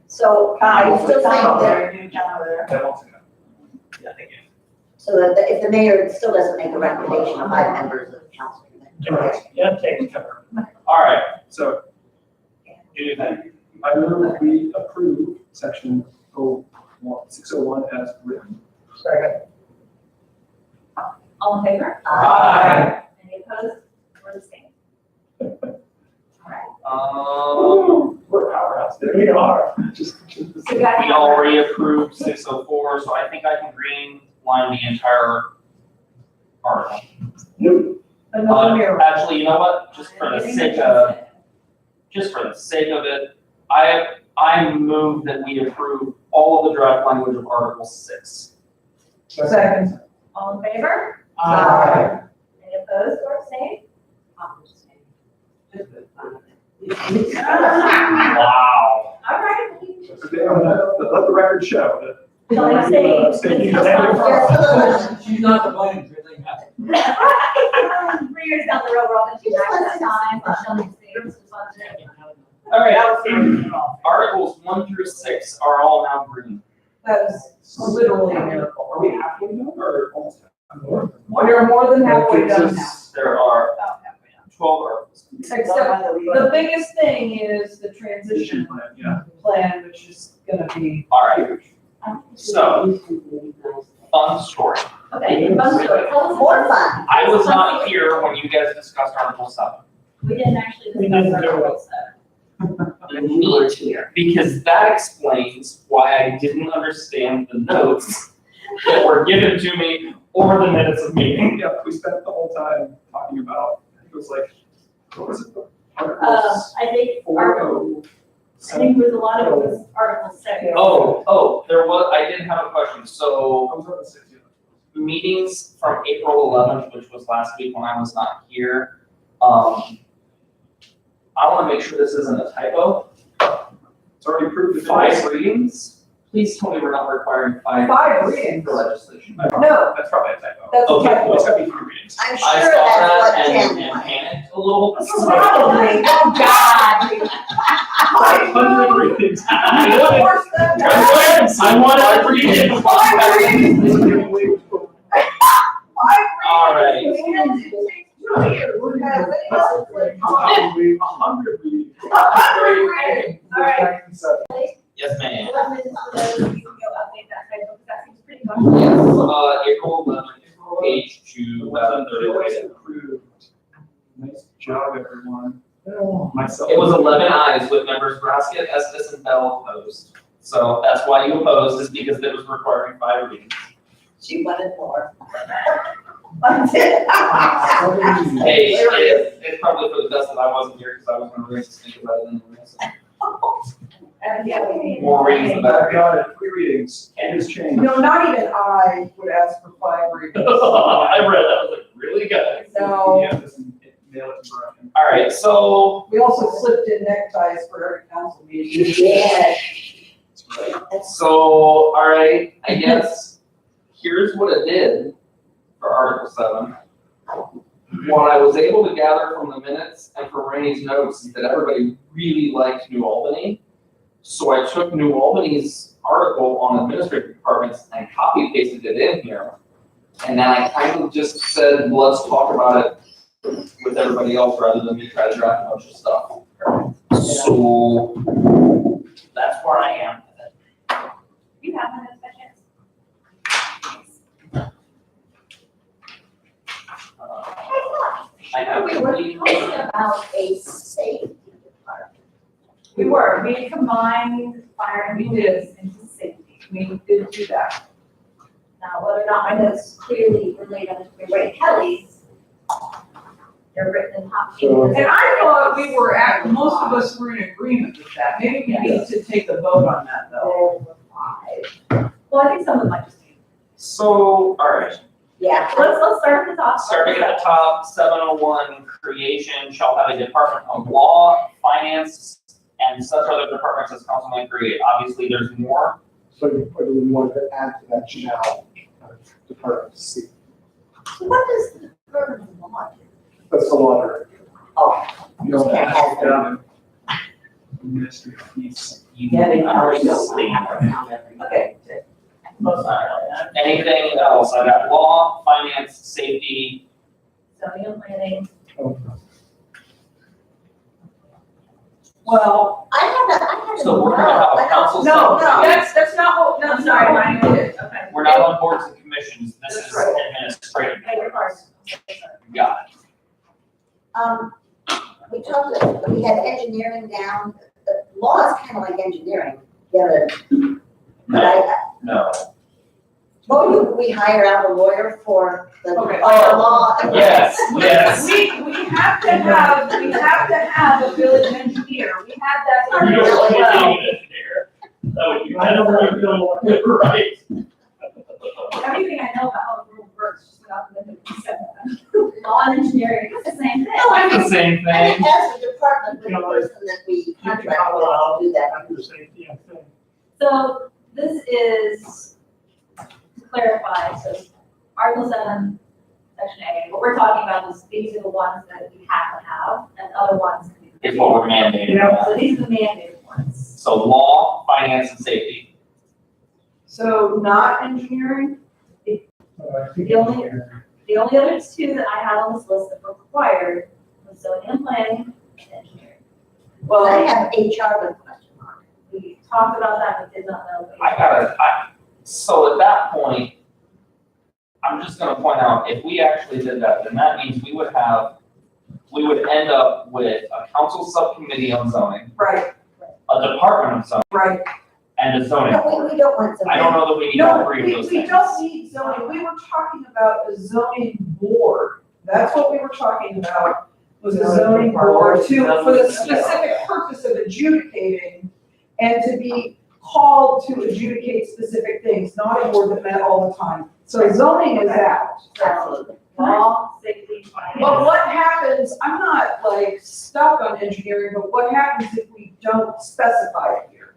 so are you still saying that, There, you count there. That also, yeah, thank you. so that if the mayor still doesn't make a recommendation of 5 members of council? That takes care of it. All right, So do you think? I move we approve section 601 as written. second. All in favor? Aye. Any opposed or abstained? We're a powerhouse there. We are. Just. So you guys We have already approved 604, so I think I can green line the entire article. But no mayor. Actually, you know what, just for the sake of it, I move that we approve all of the draft language of Article 6. Second. All in favor? Aye. Any opposed or abstained? Just for fun of it. Wow. All right. Let the record show that. Don't abstain. She's not to blame, if everything happens. 3 years down the road, we're all gonna be back that time, but she'll abstain. All right, Articles 1 through 6 are all now green. That's literally a miracle. Are we halfway done or almost? We're more than halfway done now. There are 12 articles. Except the biggest thing is the transition Plan, yeah. plan, which is gonna be All right, huge. so, fun story. Okay, fun story. Tell us More fun. I was not here when you guys discussed Article 7. We didn't actually We discuss didn't our do it. rules, Neat, because that explains why I didn't understand the notes that were given to me or the minutes of meeting. Yeah, we spent the whole time talking about, I think it was like, what was it? I think Article, I think it was a lot of it was Article 6. There was, I did have a question. So I was on the 60th. meetings from April 11th, which was last week when I was not here, I want to make sure this isn't a typo. It's already approved. 5 readings? Please tell me we're not requiring 5 5 readings readings. for legislation. No, That's probably a typo. that's a Okay. typo. It's gotta be 3 readings. I'm I sure saw that's that what and Jen wanted. panicked a little. Probably, oh God. 500 readings. Worse than that. I wanted to read it. 5 readings. 5 All right. readings. And it takes 2 years. Has anyone like, Probably 100 readings. 100 readings. All right. Yes, ma'am. 11 minutes for those, you can go update that typo, because that seems pretty much. Yes, April 11th, page 2, It was approved. Nice job, everyone. Myself. It was 11 ayes with members Brasket, Estes, and Bell opposed. So that's why you opposed, is because it was requiring 5 readings. She wanted more. Hey, it's probably for the best that I wasn't here, because I was gonna raise this thing about it anyway, so. And yeah, we. More readings the better. I got it, 3 readings, and it's changed. No, not even I would ask for 5 readings. I read that, I was like, really good. No. Yeah, listen, nail it to Brian. All right, so, We also slipped in neckties for every council meeting. Yeah. all right, I guess, here's what it did for Article 7. What I was able to gather from the minutes and from Rainey's notes is that everybody really liked New Albany. So I took New Albany's article on administrative departments and copy pasted it in here. And then I kind of just said, let's talk about it with everybody else rather than me try to draft a bunch of stuff. So that's where I am with it. You have minutes by chance? I have. We were talking about a safety department. We were, we combined fire and We police into safety. We did do that. Now, whether or not my notes clearly relate to Ray Kelly's, they're written in top. So- And I thought we were most of us were in agreement with that. Maybe we need to take a vote on that though. Over 5. Well, I think some of them might just be. So, all right. Yeah. Let's start at the top. Starting at the top, 701, creation shall have a department of law, finance, and such other departments as council may create. Obviously, there's more. So you put in one to add to that shall department C. So what does the department of law do? That's the lottery. Oh, You don't Yeah, have has to. Ministry piece. yeah, they probably don't. Okay. Most likely. Anything else? I got law, finance, safety. Zoning and planning. Well, I had a. So we're gonna have council. no, subcommittees. that's not what, no, I'm sorry, sorry, Ryan Ryan. did it. Okay. We're not on boards and commissions. This That's is right. administrative. Beg your pardon. Got We talked, we had engineering down, the law is kind of like engineering, yeah, but I, No. well, we hire out a lawyer for the Okay. law. Yes, yes. We have to have a village engineer. We had that. You don't want well. to be an engineer. That would be. I don't really feel like Right. Everything I know about how the world works, just without the minute you said that. Law and engineering, it's the same thing. No, I The mean, same I thing. mean, as a department, with the person that we contract with to do that. I'm the same thing. So this is, to clarify, so Article 7, Section A, what we're talking about is these are the ones that we have to have, and other ones. can be- Is what we're mandating. Yeah. So these are the mandated ones. So law, finance, and safety. So not engineering? The only other two that I had on this list that were required was zoning and planning and engineering. I Well, have HR with a question mark. We talked about that, but did not know. So at that point, I'm just gonna point out, if we actually did that, then that means we would have we would end up with a council subcommittee on zoning, Right, a department of zoning, right. and a zoning No, board. we don't want something. I don't know that we need all No, three of those we things. don't need zoning, we were talking about a zoning board, that's what we were talking about, was a zoning board for the specific purpose of adjudicating and to be called to adjudicate specific things, not a board that met all the time. So zoning is out. Absolutely. Law, safety, finance. But what happens, I'm not like stuck on engineering, but what happens if we don't specify it here?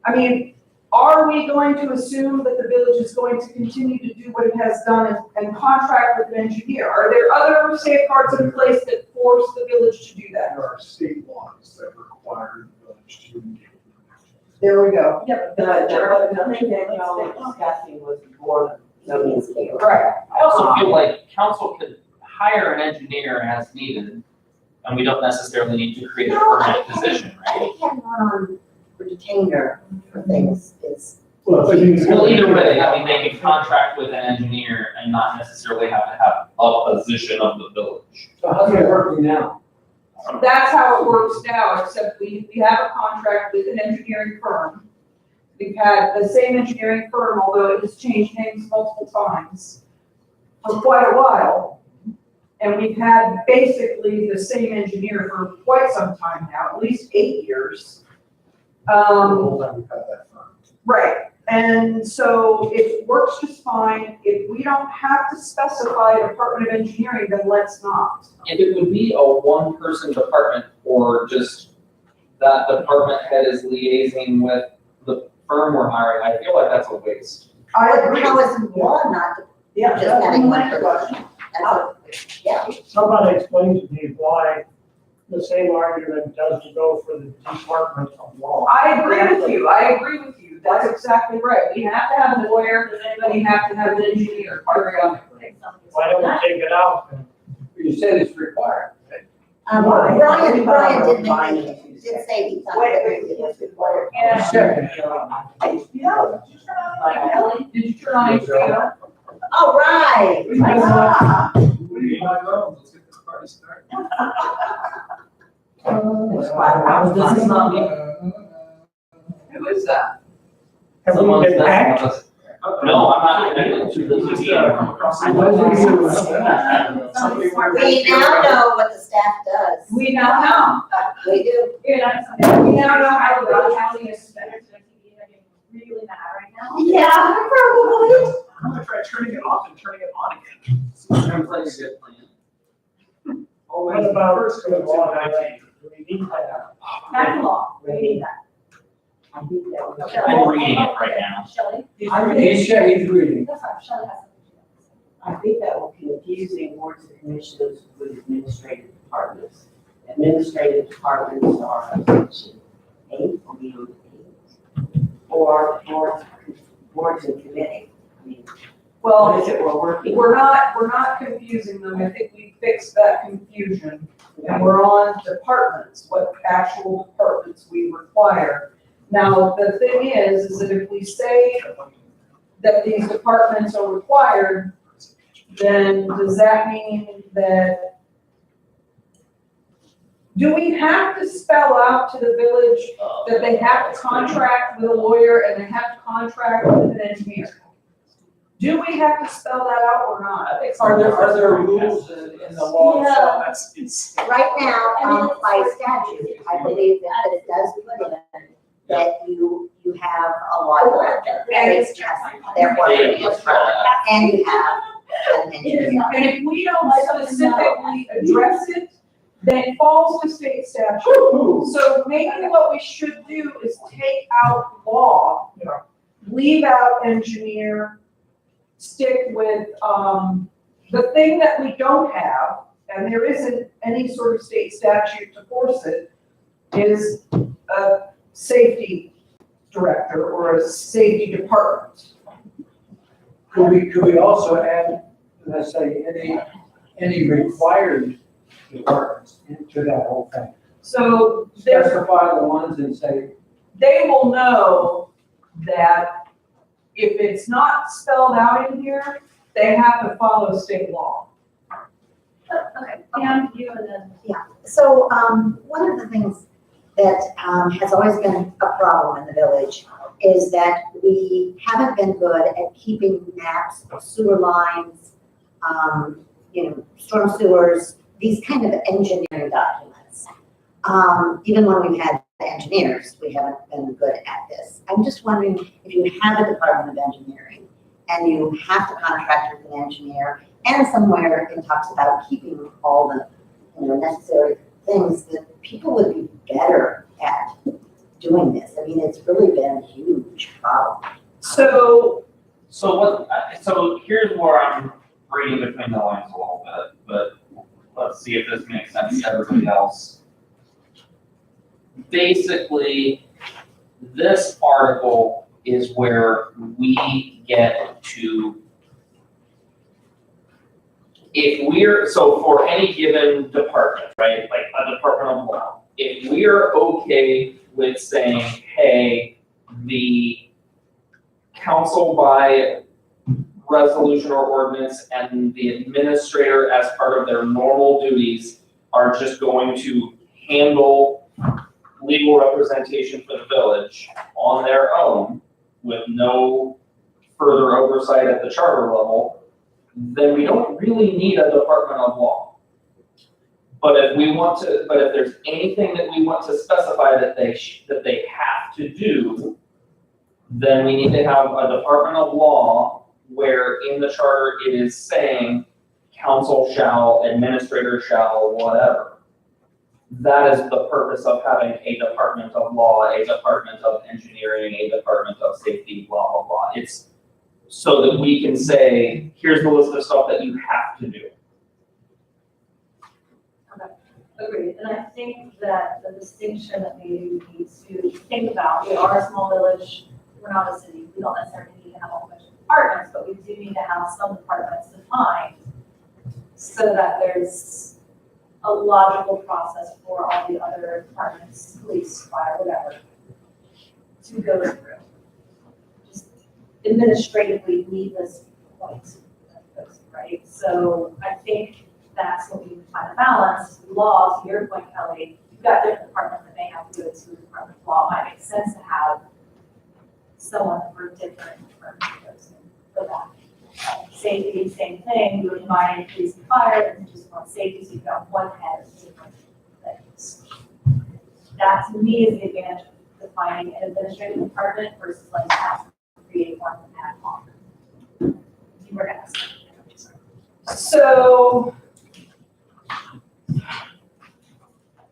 I mean, are we going to assume that the village is going to continue to do what it has done and contract with an engineer? Are there other safeguards in place that force the village to do that? There are state laws that require the village to engage. There we go. Yeah, but the thing that y'all were discussing was the board of zoning scale. Right. I also feel like council could hire an engineer as needed, and we don't necessarily need to create a permanent position, I right? think having one on retainer for things is, Well, I mean, Well, either way, I mean, they can contract with an engineer and not necessarily have to have a position of the village. So how's it working now? That's how it works now, except we have a contract with an engineering firm. We've had the same engineering firm, although it has changed names multiple times, for quite a while. And we've had basically the same engineer for quite some time now, at least 8 years. the whole time we've had that firm. Right, and so it works just fine. If we don't have to specify a Department of Engineering, then let's not. If it would be a one-person department, or just that department head is liaising with the firm we're hiring, I feel like that's a waste. I agree. how is the law not Yeah, just having one person? That's a, yeah. Somebody explain to me why the same argument doesn't go for the Department of Law. I agree with you, that's exactly right. We have to have a lawyer, and we have to have an engineer, periodically. Why don't we take it out then? You said it's required. Brian did Fine. did say he thought Wait, that wait, it was wait. required. Yeah. Second. Yeah, did you turn on Kelly? Did you turn on HBO? All right. Ah. Let's get this party started. This is not me. Who is that? Have we Someone's been messing hacked? with us. No, I'm not connected to the Just, team. from across the I wasn't way. here. Somebody wanted We to- now know what the staff does. We now know. We do. You're not something. We now know how the county is spent. Really mad right now. Yeah, probably. I'm gonna try turning it off and turning it on again. Sounds like a good plan. What about First, the go to law? 19. Do we need that? That's the law, we need that. I think that was. I'm reading it right now. Shelley? He's reading. That's fine, Shelley has something. I think that will confusing boards and commissions with administrative departments. Administrative departments are section 8, or beyond 8, or boards and committees. I mean, what Well, is it we're working? we're not confusing them. I think we fixed that confusion. And we're on departments, what actual departments we require. Now, the thing is that if we say that these departments are required, then does that mean that, do we have to spell out to the village that they have to contract with a lawyer and they have to contract with an engineer? Do we have to spell that out or not? Are there rules in the law? Yeah. That's, it's. Right now, by statute, I believe that it does put in that you have a lawyer, and it's just, therefore, They just call that. and you have an engineer. And if we don't specifically address it, then it falls to state statute. So maybe what we should do is take out law, leave out engineer, stick with, the thing that we don't have, and there isn't any sort of state statute to force it, is a safety director or a safety department. Could we also add, let's say, any required departments into that whole thing? So there's Specify the ones and say, they will know that if it's not spelled out in here, they have to follow state law. Okay, Pam, you and then. So, one of the things that, has always been a problem in the village is that we haven't been good at keeping maps of sewer lines, storm sewers, these kind of engineering documents. Even when we've had engineers, we haven't been good at this. I'm just wondering if you have a Department of Engineering and you have to contract with an engineer, and somewhere it talks about keeping all the, necessary things, that people would be better at doing this. I mean, it's really been a huge problem. So, So here's where I'm reading between the lines a little bit, but let's see if this makes sense to everybody else. Basically, this article is where we get to, so for any given department, right, like a department of law, if we're okay with saying, hey, the council by resolution or ordinance and the administrator as part of their normal duties are just going to handle legal representation for the village on their own with no further oversight at the charter level, then we don't really need a Department of Law. But if there's anything that we want to specify that they have to do, then we need to have a Department of Law where in the charter it is saying council shall, administrator shall, whatever. That is the purpose of having a Department of Law, a Department of Engineering, a Department of Safety, blah, blah, blah. It's so that we can say, here's the list of stuff that you have to do. Agreed, and I think that the distinction that we need to think about, we are a small village, we're not a city, we don't necessarily need to have a whole bunch of departments, but we do need to have some departments defined so that there's a logical process for all the other departments, police, fire, whatever, to go through. Just administratively needless points, right? So I think that's what we need to find a balance. Law, to your point, Kelly, you've got different departments that may have to go to the Department of Law. It might make sense to have someone for different departments for that. Safety, same thing, you would combine police and fire, and just one safety, so you've got one head of different things. That to me is the advantage of defining an administrative department versus like having to create one ad hoc. You were gonna ask. so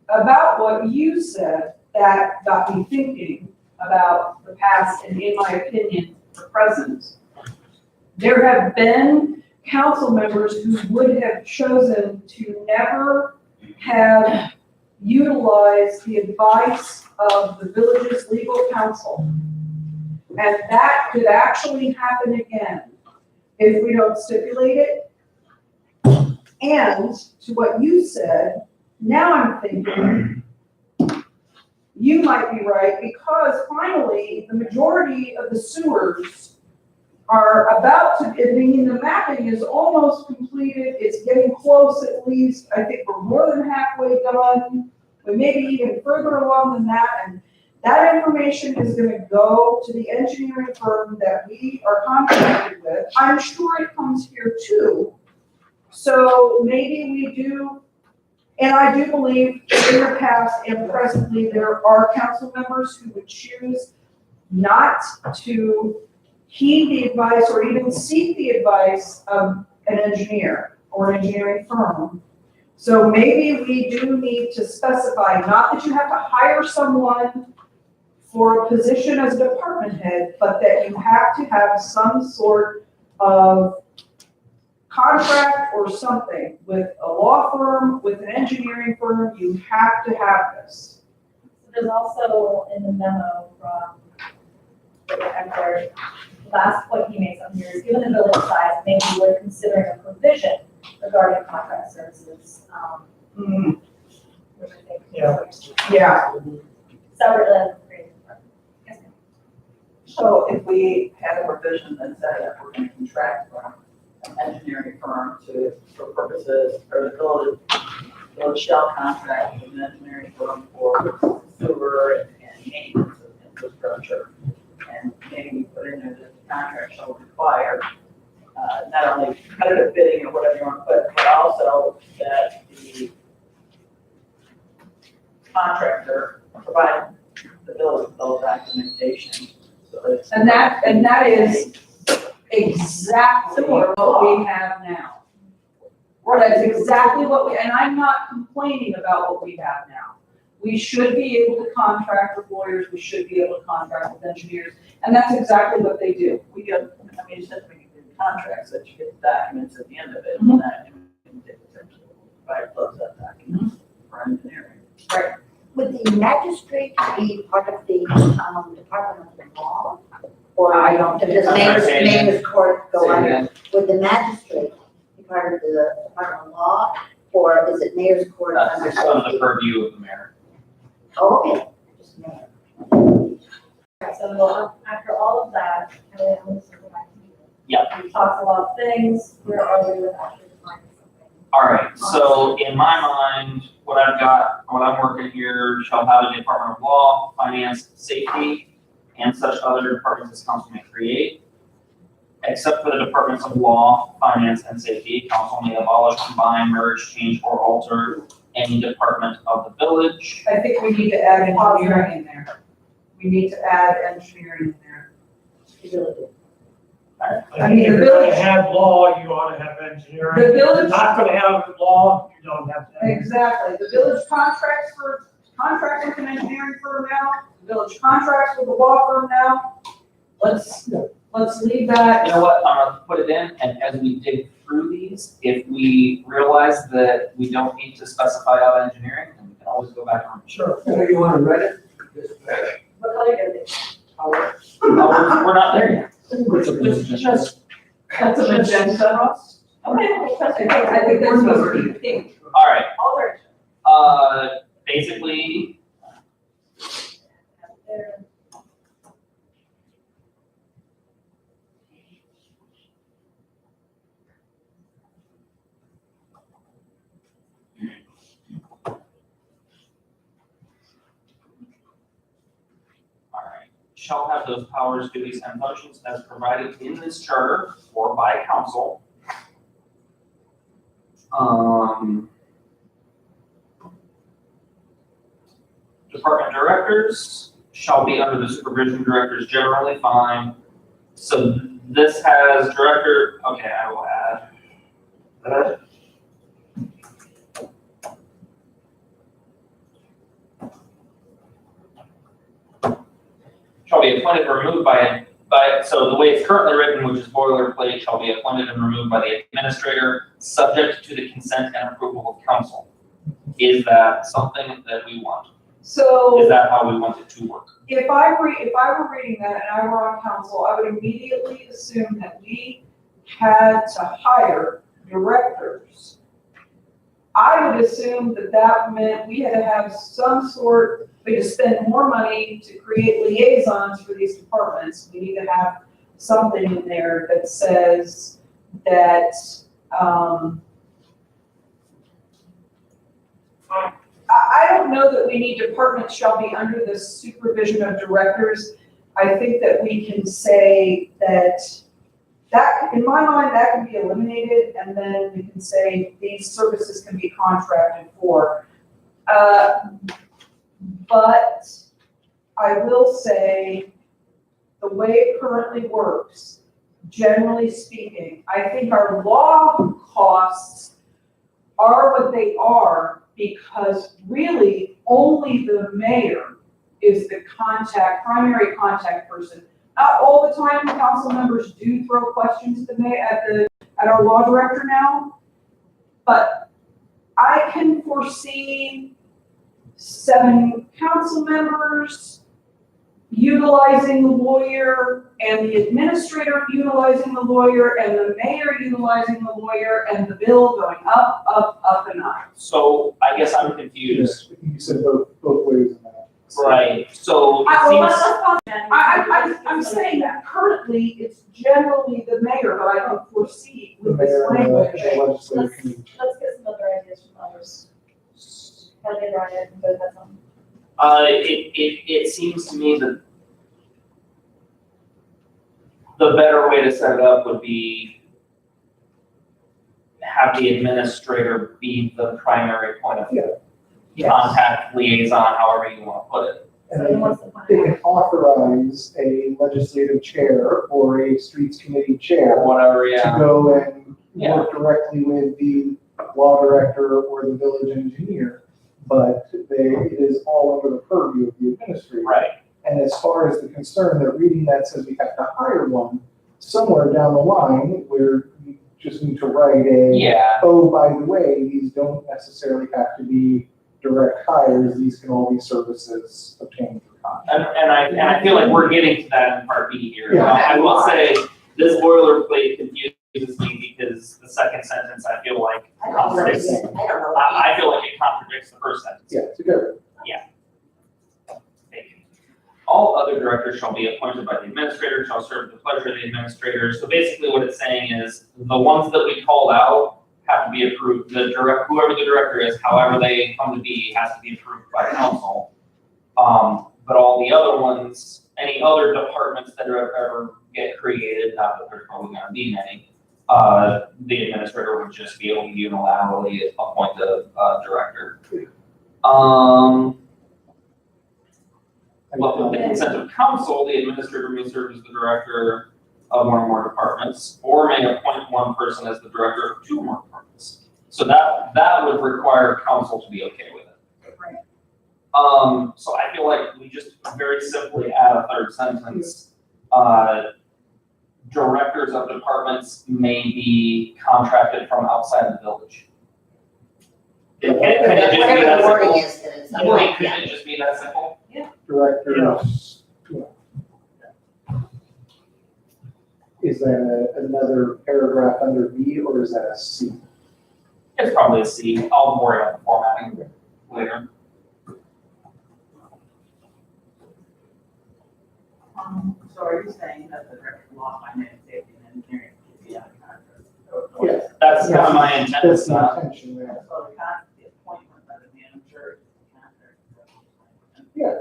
about what you said, that got me thinking about the past and in my opinion, the present. There have been council members who would have chosen to never have utilized the advice of the village's legal counsel. And that could actually happen again if we don't stipulate it. And to what you said, now I'm thinking, you might be right, because finally, the majority of the sewers are about to, I mean, the mapping is almost completed, it's getting close at least, I think we're more than halfway done, we may be even further along than that, and that information is gonna go to the engineering firm that we are contracted with. I'm sure it comes here too. So maybe we do, and I do believe in the past and presently, there are council members who would choose not to heed the advice or even seek the advice of an engineer or an engineering firm. So maybe we do need to specify, not that you have to hire someone for a position as a department head, but that you have to have some sort of contract or something with a law firm, with an engineering firm. You have to have this. There's also in the memo from the Emperor, the last point he makes on here is, given the village size, maybe we're considering a provision regarding contract services, which I think. Yeah. Separate than creative department. Yes, ma'am. So if we had a provision that said that we're gonna contract for an engineering firm for purposes, or the village shall contract with an engineering firm for sewer and maintenance of infrastructure. And maybe we put in there that the contract shall require, not only competitive bidding or whatever you want to put, but also that the contractor provide the village with all documentation. So that it's- And that is exactly what we have now. That's exactly what and I'm not complaining about what we have now. We should be able to contract with lawyers, we should be able to contract with engineers, and that's exactly what they do. We get, I mean, it's just when you do contracts that you get the documents at the end of it, and that you can take the terms by close that document for engineering. Would the magistrate be part of the, Department of the Law? Or I don't does think so. mayor's court go Say it under? again. Would the magistrate be part of the Department of Law, or is it mayor's court That's under just under the safety? purview of the mayor. Oh, okay, just mayor. So after all of that, and then I'm just going back to you. Yeah. We talked a lot of things, where are we with actually defining something? All right, so in my mind, what I've got, what I'm working here, shall have a Department of Law, Finance, Safety, and such other departments as council may create. Except for the departments of law, finance, and safety, council may abolish, combine, merge, change, or alter any department of the village. I think we need to add engineering in there. We need to add engineering in there. I I mean, mean, if the you're gonna village- have law, you ought to have engineering. The If you're village- not gonna have law, you don't have to. Exactly, the village contracts with an engineering firm now, the village contracts with a law firm now. Let's leave that. You know what, I'm gonna put it in, and as we dig through these, if we realize that we don't need to specify out engineering, then we can always go back on. Sure. So you wanna read it? What color is it? We're not there yet. Just, that's a magenta. Okay, I think that's supposed to be pink. All right, Alter. basically, There. all right, shall have those powers, duties, and functions as provided in this charter or by council. Department directors shall be under the supervision directors generally fine. So this has director, okay, I will add. Shall be appointed or removed so the way it's currently written, which is boilerplate, shall be appointed and removed by the administrator, subject to the consent and approval of council. Is that something that we want? So. Is that how we want it to work? If I were reading that and I were on council, I would immediately assume that we had to hire directors. I would assume that that meant we had to have some sort, we had to spend more money to create liaisons for these departments. We need to have something in there that says that, I don't know that we need departments shall be under the supervision of directors. I think that we can say that, in my mind, that can be eliminated, and then we can say these services can be contracted for. But I will say, the way it currently works, generally speaking, I think our law costs are what they are because really only the mayor is the primary contact person. Not all the time, council members do throw questions at at our law director now, but I can foresee 7 council members utilizing the lawyer, and the administrator utilizing the lawyer, and the mayor utilizing the lawyer, and the bill going up, up, up, and up. So I guess I'm confused. You said both ways in that. Right, so I, it well, seems, let's pause. I'm saying that currently it's generally the mayor, but I don't foresee The with this mayor and language. the legislative Let's, committee. let's get some other ideas from others. Kelly, Ryan, you both have some. it seems to me that the better way to set it up would be have the administrator be the primary point of contact, liaison, however you want to put it. So And who they wants to point they it can authorize a legislative chair or a streets committee chair Or whatever, to yeah. go and Yeah. work directly with the law director or the village engineer. But it is all under the purview of the administrator. Right, And as far as the concern that reading that says we have to hire one, somewhere down the line, where you just need to write yeah, oh, by the way, these don't necessarily have to be direct hires, these can all be services obtained through contract. and I feel like we're getting to that in part B here. Yeah. I will say, this boilerplate confuses me because the second sentence, I feel like I don't know, contradicts. I don't know. I feel like it contradicts the first sentence. Yeah, it's a good. Thank you. All other directors shall be appointed by the administrator, shall serve at the pleasure of the administrator. So basically what it's saying is, the ones that we called out have to be approved, whoever the director is, however they come to be, has to be approved by council. But all the other ones, any other departments that are ever get created, not that there's probably gonna be many, the administrator would just be able to unilaterally appoint a director. But with the consent of council, the administrator may serve as the director of one or more departments, or may appoint one person as the director of two or more departments. So that would require council to be okay with it. Right. So I feel like we just very simply add a third sentence. Directors of departments may be contracted from outside of the village. Can it just be Whatever that the wording simple? is, that it's, Can yeah. it just be that simple? Directors. Is that another paragraph under B or is that a C? It's probably a C. I'll worry about the formatting later. So are you saying that the director of law, finance, safety, and engineering can be on contract? Yes. That's kind of my intent, That's it's the not, intention there. So the appointment by the manager is the contract. Yeah.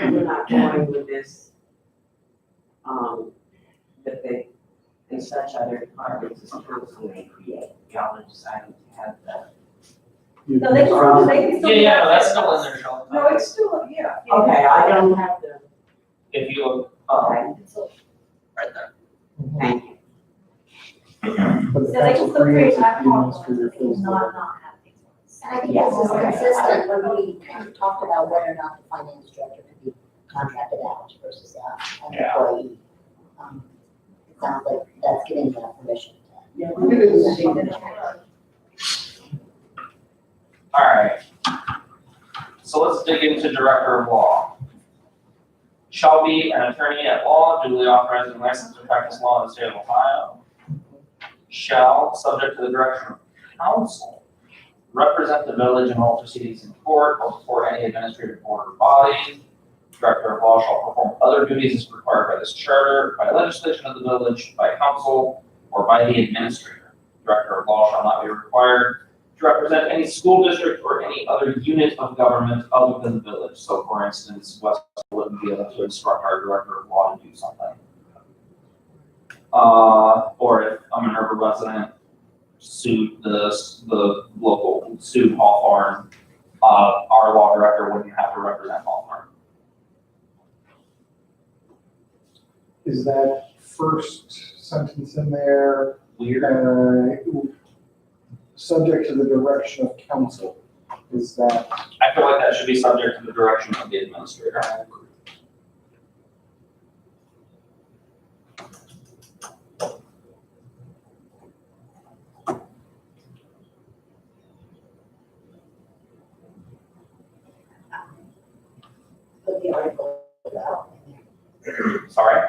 So we're not going with this, that they, and such other departments as council may create. Y'all are deciding to have the. No, they can still do yeah, that. no, that's still in there, Sheldon. No, it's still, yeah. Okay, I don't have the, If you look, okay, right there. thank you. But the So they can council still create creates it, ad the hoc administrator ones, fills the not have these ones. And I think this is consistent when we kind of talked about whether or not the finance director could be contracted out versus an Yeah. employee. It sounds like that's giving them permission. Yeah, It is. All right. So let's dig into director of law. Shall be an attorney at law, duly authorized and licensed to practice law in the state of Ohio. Shall, subject to the direction of council, represent the village in all proceedings in court or before any administrative board or body. Director of law shall perform other duties as required by this charter, by legislation of the village, by council, or by the administrator. Director of law shall not be required to represent any school district or any other unit of government other than the village. So for instance, West wouldn't be able to instruct our director of law to do something. Or if a Minerva resident sued the local, sued Hawthorne, our law director wouldn't have to represent Hawthorne. Is that first sentence in there, Weird. subject to the direction of council? Is that? I feel like that should be subject to the direction of the administrator. Put the article out. Sorry?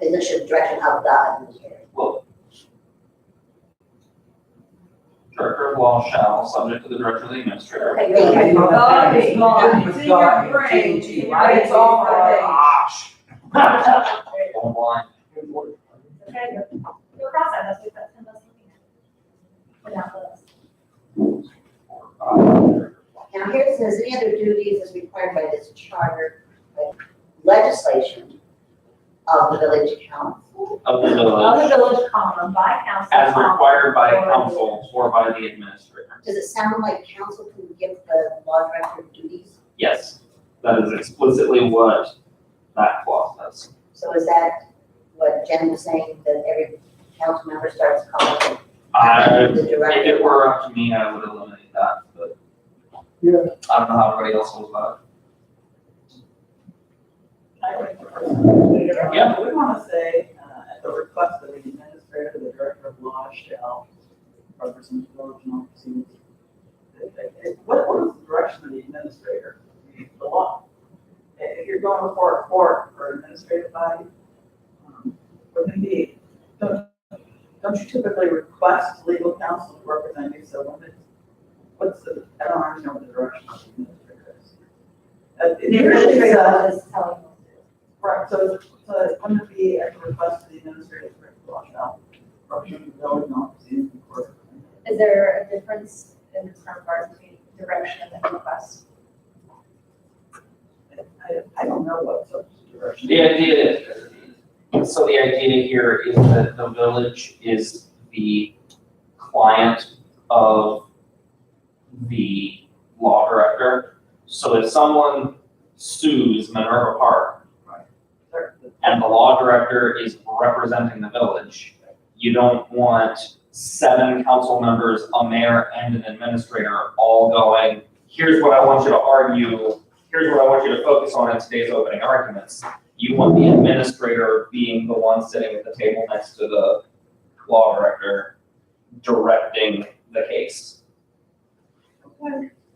And it should direction of the administrator. Well, Director of Law shall, subject to the direction of the administrator. Okay, Okay, great. God, Okay. it's in your brain, it's in your- it's all my Gosh. Going blind. Okay, your process, we've got 10 less looking at. Without those. Now, here it says, any other duties as required by this charter, legislation of the village council. Of the Of the village, village common by council. as required by or- council or by the administrator. Does it sound like council can give the law director duties? Yes, that is explicitly what that clause says. So is that what Jen was saying, that every council member starts calling the If director? it were up to me, I would eliminate that, but. Yeah. I don't know how everybody else feels about Yeah. I would want to say, at the request of the administrator, the director of law shall represent the village in all proceedings. What is the direction of the administrator? The law. If you're going before a court or administrative body, what can be, don't you typically request legal counsel to represent you? So when I don't understand what the direction of the administrator is. The The administrator administrator says, is telling them to. right, so wouldn't it be at the request of the administrative director of law shall represent the village in all proceedings in court? Is there a difference in the term part between direction and request? I don't know what such direction. The idea here is that the village is the client of the law director. So if someone sues Minerva Park and the law director is representing the village, you don't want 7 council members, a mayor and an administrator all going, here's what I want you to argue, here's what I want you to focus on in today's opening arguments. You want the administrator being the one sitting at the table next to the law director directing the case.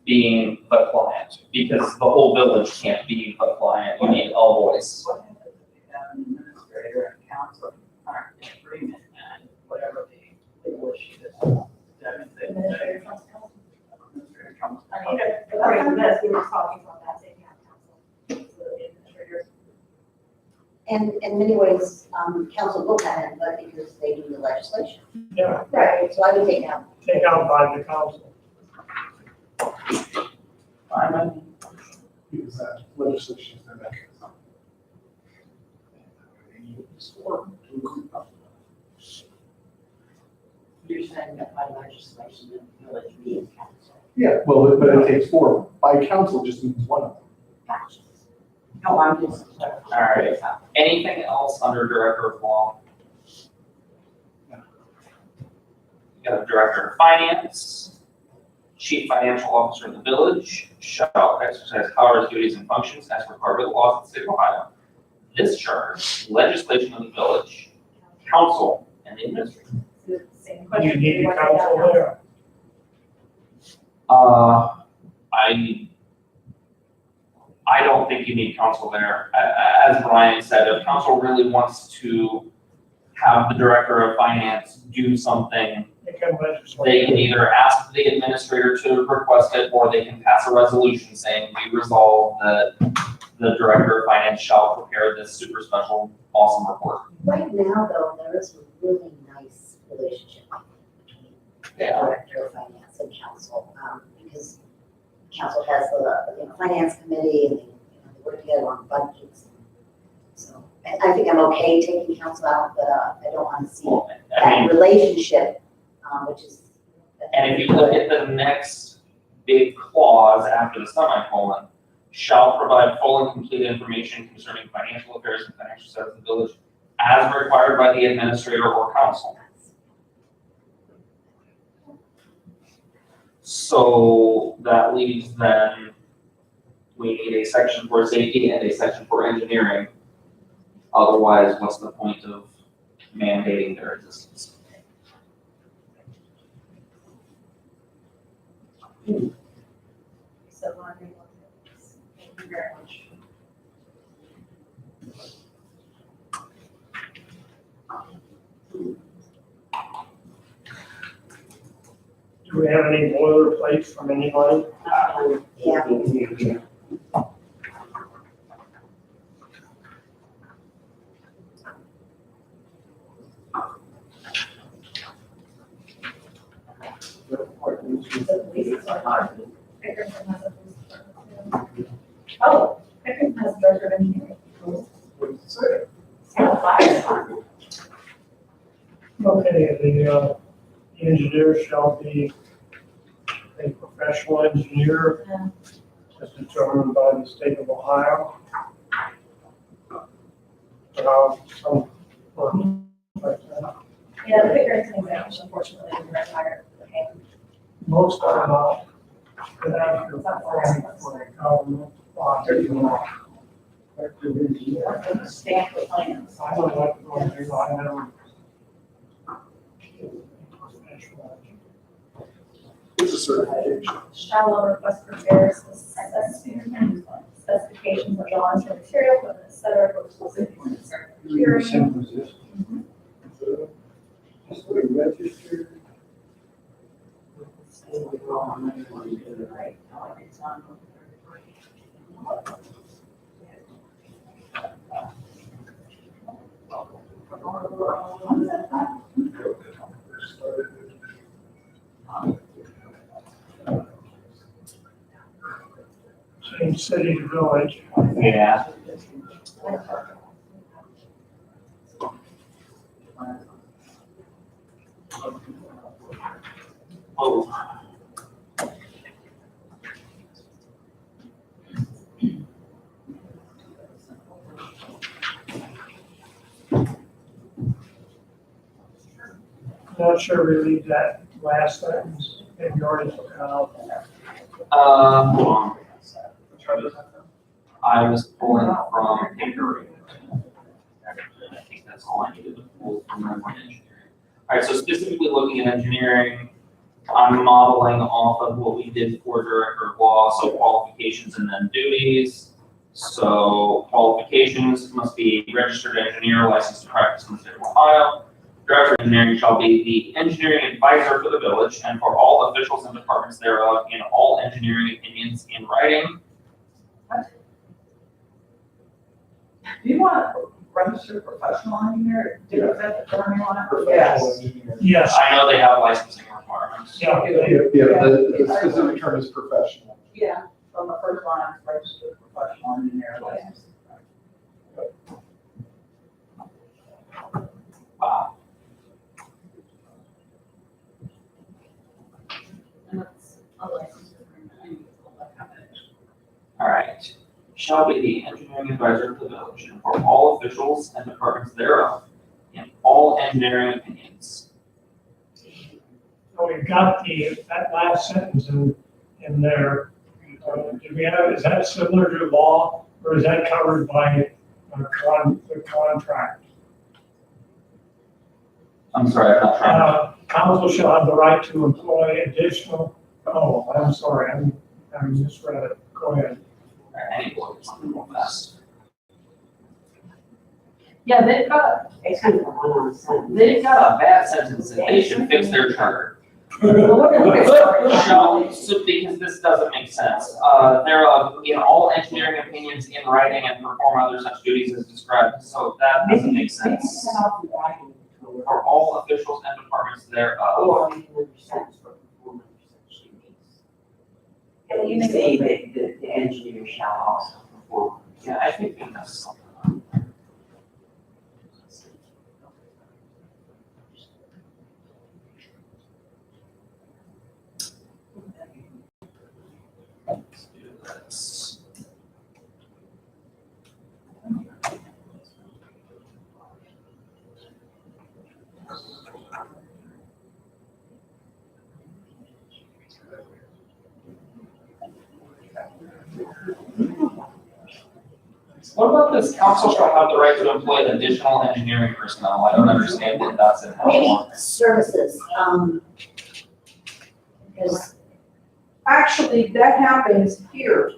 Being the client, because the whole village can't be the client, you need a voice. What happens if you have an administrator and council aren't in agreement and whatever the legal issue is? That means they. Administrator comes to council. Administrator comes. I mean, according to this, we were talking about that, saying have council. So the administrators. And in many ways, council will have input because they do the legislation. Yeah, Right. So I would take out, take out by the council. Because that legislation is their mechanism. You're saying that by legislation, the village means council. Yeah, well, but it takes 4. By council just means one of them. Gotcha. No, I'm just. All right. Anything else under director of law? You got a director of finance, chief financial officer of the village shall exercise powers, duties, and functions as required by the laws of the state of Ohio. This charter, legislation of the village, council, and the administrator. The same question. You need a want to take out council there. I don't think you need council there. As Brian said, if council really wants to have the director of finance do something, They can legislate. they can either ask the administrator to request it, or they can pass a resolution saying, we resolve that the director of finance shall prepare this super special awesome report. right now though, there is a really nice relationship between the director of finance and council, because council has the finance committee and they work together on budgets. So I think I'm okay taking council out, but I don't want to see Well, I mean, that relationship, which is. and if you look at the next big clause after the semicolon, shall provide full and complete information concerning financial affairs and financial status of the village as required by the administrator or council. So that leaves then, we need a section for safety and a section for engineering. Otherwise, what's the point of mandating their existence? So, thank you very much. Do we have any boilerplates from anybody? Yeah. Pickerington has a police department too. Oh, Pickerington has director of engineering. What does it say? And a fire department. Okay, the engineer shall be a professional engineer Yeah. as determined by the state of Ohio. Some, like that. Yeah, the Pickerington examination, unfortunately, we were hired. Most are not. But after performing for a government body, effective engineer. Stamp the plans. I don't like going to, I never. Professional. It's a certification. Shall request prepares specifications of drawings for material, equipment, et cetera, for specific hearing. Same position. Just like registered. Right, it's on. Change city to village. Yeah. Oh. Not sure we leave that last sentence, maybe you already took it out. Hold on. I was pulling from paper. I think that's all I needed to pull from my engineering. All right, so specifically looking at engineering, I'm modeling off of what we did for director of law, so qualifications and then duties. So qualifications must be registered engineer, licensed to practice in the state of Ohio. Director of engineering shall be the engineering advisor for the village and for all officials and departments thereof in all engineering opinions in writing. Do you want to register professional engineer? Do you have the term you want to? Professional engineer. Yes, I know they have licensing requirements. yeah, Yeah, the specific term is professional. Yeah, on the first line, registered professional engineer license. Wow. And that's a license agreement. I need to pull that out. All right. Shall be the engineering advisor of the village and for all officials and departments thereof in all engineering opinions. so we've got that last sentence in there. Do we have, is that similar to law, or is that covered by the contract? I'm sorry, I'm not trying. Council shall have the right to employ additional, oh, I'm sorry, I misread it, go ahead. I need to look at something real fast. Yeah, they've got, It's kind of a one-on sentence. They've got a bad sentence and they should fix their charter. Shall, so because this doesn't make sense. Thereof in all engineering opinions in writing and perform other such duties as described. So that doesn't make sense. For all officials and departments thereof. Or we can understand for performance such duties. Can you Say that the engineer shall also perform. Yeah, I think we messed something up. Let's do this. What about this council shall have the right to employ additional engineering personnel? I don't understand what that's in. Maybe services, because, Actually, that happens here.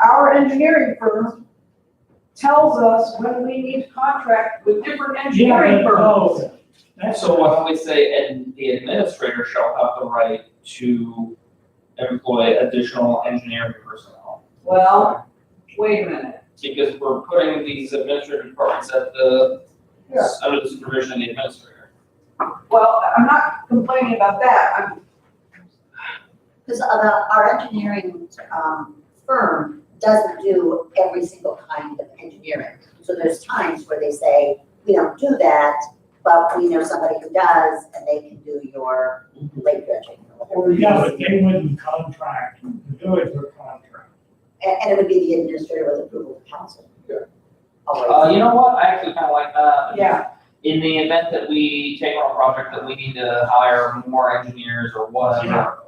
Our engineering firm tells us when we need to contract with different engineering Yeah, firms. no, So why don't we say, and the administrator shall have the right to employ additional engineering personnel? Well, wait a minute. Because we're putting these administrative departments at the, Yeah. under the supervision of the administrator. Well, I'm not complaining about that. Because our engineering, firm doesn't do every single kind of engineering. So there's times where they say, we don't do that, but we know somebody who does, and they can do your lake dredging. or whatever. Yeah, but they wouldn't contract to do it through contract. And it would be the administrator with approval of council. Yeah. Always. You know what, I actually kind of like that. Yeah. In the event that we take on a project that we need to hire more engineers or whatever.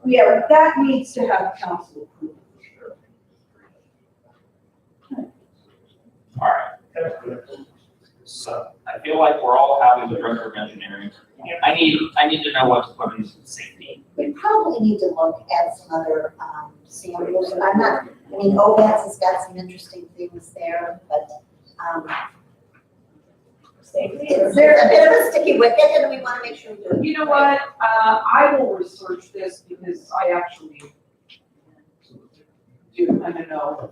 Yeah, that needs to have council approval. All right, so I feel like we're all happy with director of engineering. I need to know what to put in safety. We probably need to look at some other, samples, and OVAS has got some interesting things there, but, it's, there's a bit of a sticky wicket, and we wanna make sure we do it. You know what, I will research this because I actually do kind of know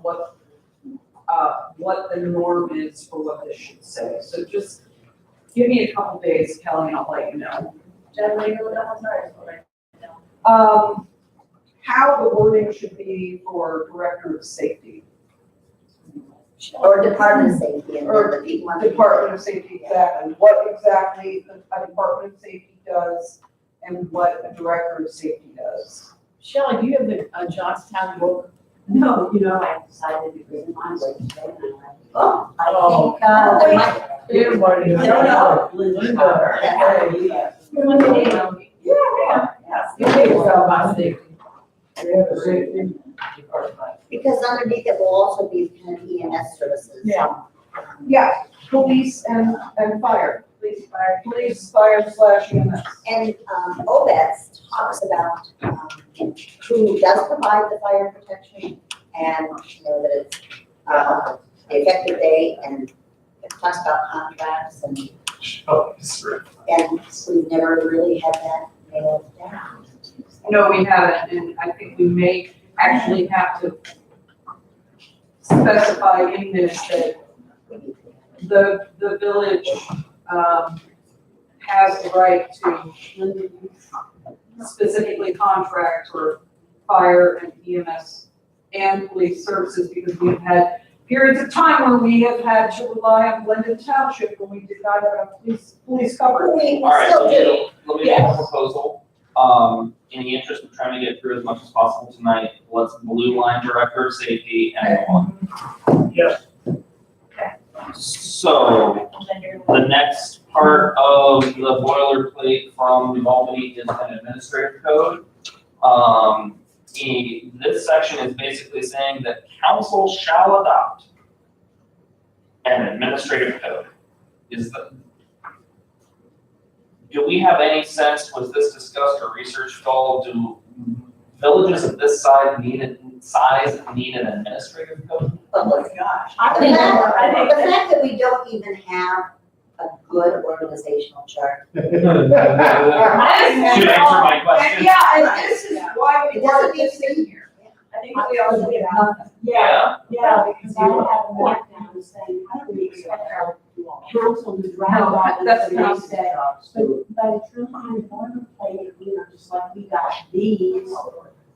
what the norm is for what this should say. So just give me a couple days, Kelly, and I'll let you know. Generally, you know, that one's ours, right? How the wording should be for director of safety. Or Department of Safety, and Or the people on the. Department of Safety, exactly, what exactly a Department of Safety does and what a Director of Safety does. Shelley, do you have the Johnstown book? No, I decided to bring mine with me. Oh, I think, there might. Everybody. No, Linda. Because underneath it will also be kind of EMS services. Yeah. Yeah, police and fire. Police, fire / EMS. And, OVAS talks about, who does provide the fire protection, and, that it's, the effective date, and it talks about contracts, and we've never really had that nailed down. No, we haven't, and I think we may actually have to specify in this that the village, has the right to specifically contract for fire and EMS and police services, because we've had periods of time where we have had to rely on Glendon Township when we did not have police coverage. We All right, still let do. me make a proposal. In the interest of trying to get through as much as possible tonight, let's blue line director of safety and one. Yes. So, the next part of the boilerplate from the Albany is an administrative code. This section is basically saying that council shall adopt an administrative code. Do we have any sense, was this discussed or researched at all, do villages of this size need an administrative code? But look, Gosh. the fact that we don't even have a good organizational chart. Should answer my question. And yeah, and this is why we It doesn't wanted this in here. I think we also get nothing. Yeah. Because I have a background saying, how do we expect our council to drive No, out that's this not- said, but it's really kind of boilerplate, just like we got these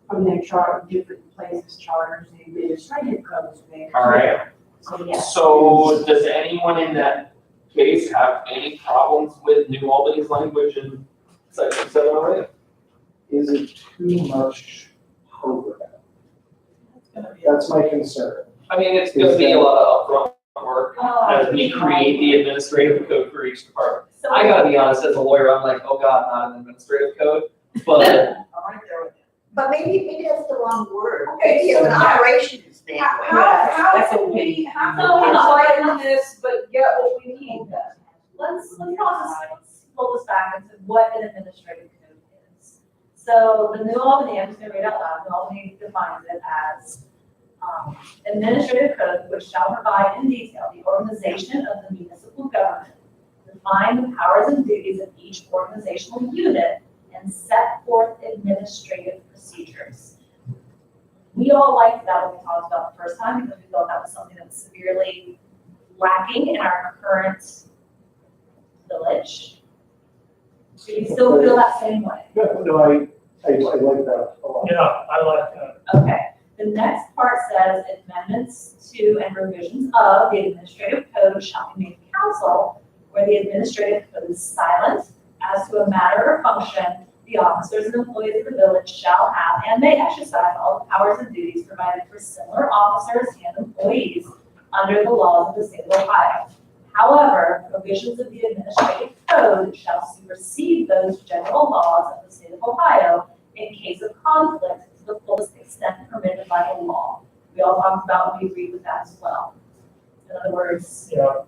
from their chart, different places, charters, the administrative codes there. All right. So, yeah. So does anyone in that case have any problems with New Albany's language in section 708? Is it too much overhead? That's my concern. I mean, it's gonna be a lot of upfront work as we create the administrative code for each department. I gotta be honest, as a lawyer, I'm like, oh God, not an administrative code, but I'm right there with you. But maybe that's the wrong word. Okay, Maybe it's so an now- operations thing. How can we apply this, but get what we need then? Let's pull this back into what an administrative code is. So the New Albany, I'm just gonna read out loud, New Albany defines it as administrative code which shall provide in detail the organization of the municipal government, define the powers and duties of each organizational unit, and set forth administrative procedures. We all liked that when we talked about the first time, because we thought that was something that was severely lacking in our current village. Do you still feel that same way? Yeah, no, I like that a lot. Yeah, I like that. Okay, the next part says amendments to and revisions of the administrative code shall be made to council, where the administrative code is silent as to a matter or function the officers and employees of the village shall have and may exercise all the powers and duties provided for similar officers and employees under the laws of the state of Ohio. However, provisions of the administrative code shall supersede those general laws of the state of Ohio in case of conflict to the fullest extent permitted by the law. We all talked about, and we agreed with that as well. In other words, Yeah,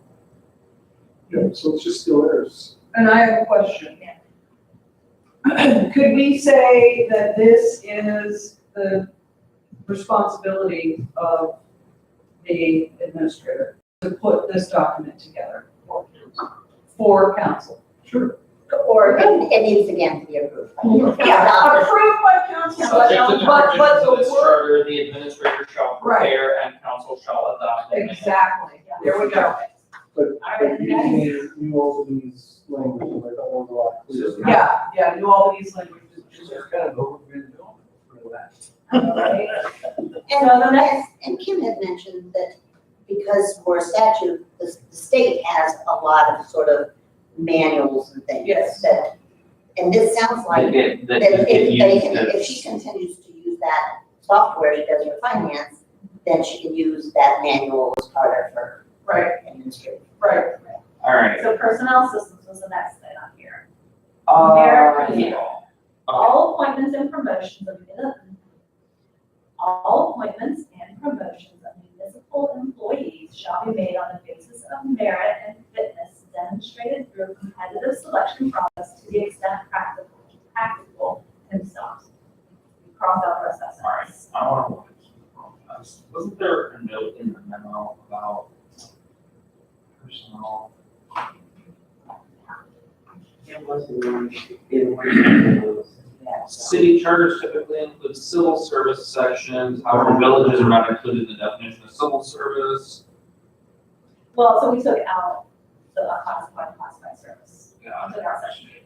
Yeah, so it's just still theirs. And I have a question. Could we say that this is the responsibility of the administrator to put this document together for council? Sure. or, It needs again to be approved. Yeah, approved by council, Subject to the but provisions of the this word, charter, the administrator shall Right. prepare and council shall adopt. and make. exactly, there we go. But Alright, using New Albany's language, I thought that was a lot clearer. Yeah, New Albany's language is Just kind of overbeen doing for that. right? And Kim had mentioned that because we're a statute, the state has a lot of sort of manuals and things. Yes. That, and this sounds like That that you if can use if she continues to use that software she does for finance, then she can use that manual as part of her right, administrative. right. Alright. So personnel systems was the next thing on here. Mayor and Yeah. mayor. Okay. All appointments and promotions of municipal employees shall be made on the basis of merit and fitness demonstrated through a competitive selection process to the extent practical themselves. We crossed out the rest of that Alright, sentence. I want to, wasn't there a note in the memo about personnel? It wasn't, it was. City charters typically include civil service sections, however, villages are not included in the definition of civil service. Well, so we took out the unclassified and classified service. Yeah. Took out section 8.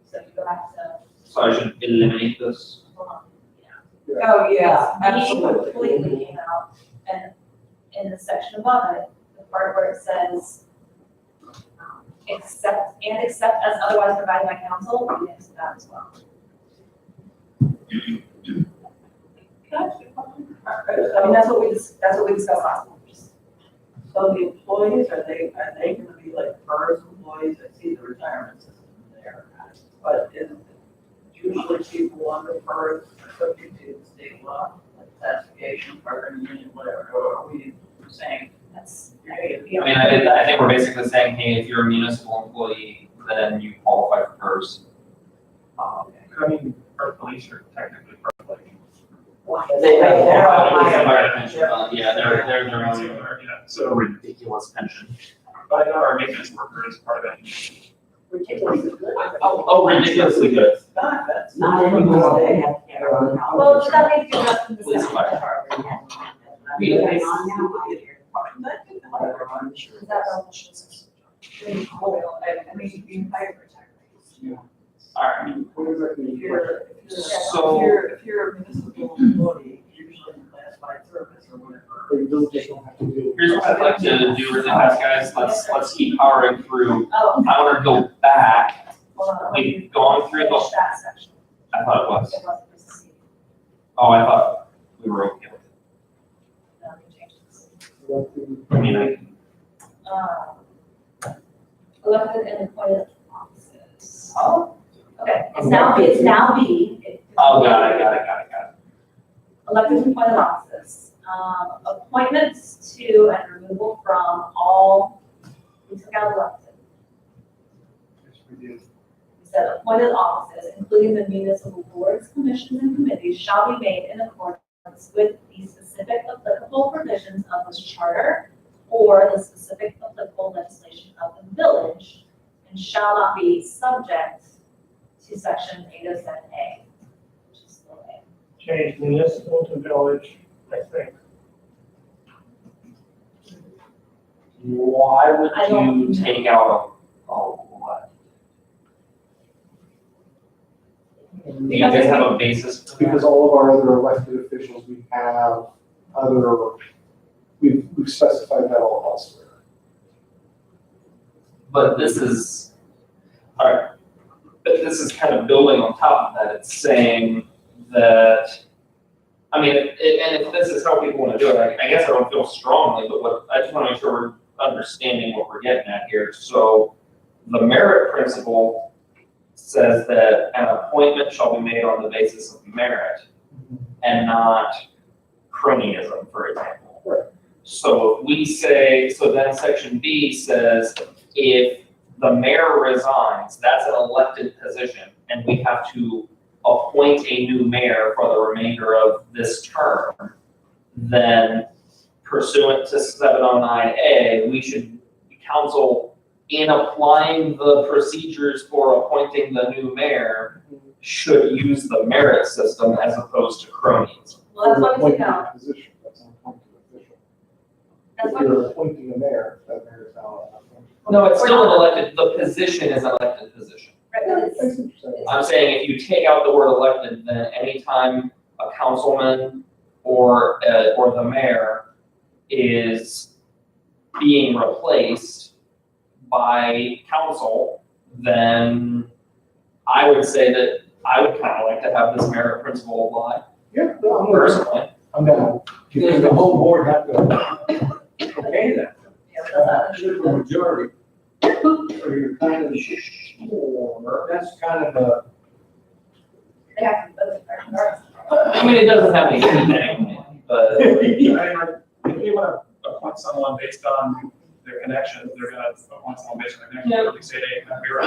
So if you go back to, So I should eliminate this. hold on, Oh, yeah, Yes, absolutely. completely came out, and in the section above it, the part where it says, except as otherwise provided by council, we mix that as well. Can I ask you a question? I mean, that's what we discussed last time. Just- So the employees, are they gonna be like PERS employees? I see the retirement system there. But is usually people under PERS are subject to the state law, like classification, bargaining union, whatever, or are we saying? That's, I mean, I think we're basically saying, hey, if you're a municipal employee, then you qualify for PERS. I mean, our police are technically part of They have their own Fire pension fund, yeah, they're their own yeah, so, ridiculous pension. but our maintenance worker is part of that. ridiculously good. Oh, ridiculously good. That's Not anymore, they have their own. well, so that needs to be addressed in the Police section. fire. Going on now, I hear. Is that the I mean, you hire retirees. Alright, What exactly? If you're, So- if you're a municipal employee, usually in classified service or whatever. Or you just don't have to do. here's what I'd like to do really fast, guys, let's keep powering through. Oh, I wanna go back, hold on. we've gone through Finish the, that section. I thought it was, It wasn't supposed to see. oh, I thought we were okay with it. No, we changed it. I mean, Elected and appointed offices. oh, Okay, it's now B. oh, got it. Elected and appointed offices. Appointments to and removal from all, we took out elected. We said appointed offices, including the municipal boards, commissions, and committees, shall be made in accordance with the specific applicable provisions of this charter or the specific applicable legislation of the village and shall not be subject to section 807A, which is the way. Change municipal to village, I think. Why would I don't you take out a what? Do you guys have a basis for that? Because all of our other elected officials, we have other, we've specified that all elsewhere. But this is, all right, but this is kind of building on top of that. It's saying that, I mean, and if this is how people want to do it, I guess I don't feel strongly, but what, I just want to make sure we're understanding what we're getting at here. So the merit principle says that an appointment shall be made on the basis of merit and not cronyism, for example. Right. So if we say, so then section B says, if the mayor resigns, that's an elected position, and we have to appoint a new mayor for the remainder of this term, then pursuant to 709A, we should, council, in applying the procedures for appointing the new mayor, should use the merit system as opposed to cronyism. Well, that's what we Appointing take out. a position, that's an appointed official. That's If what, you're appointing a mayor, that mayor is now an appointed. No, it's still an elected, the position is an elected position. right, but it's- I see what you're saying. I'm saying if you take out the word elected, then anytime a councilman or the mayor is being replaced by council, then I would say that I would kind of like to have this merit principle apply Yeah, no, I'm with you. personally. I'm down. Does the whole board have to okay that? Super majority. Or you're kind of sure, that's kind of a, they have to vote first. I mean, it doesn't have any teeth anyway, but If you want to appoint someone based on their connections, they're gonna appoint someone based on their connections, like say they have mayor.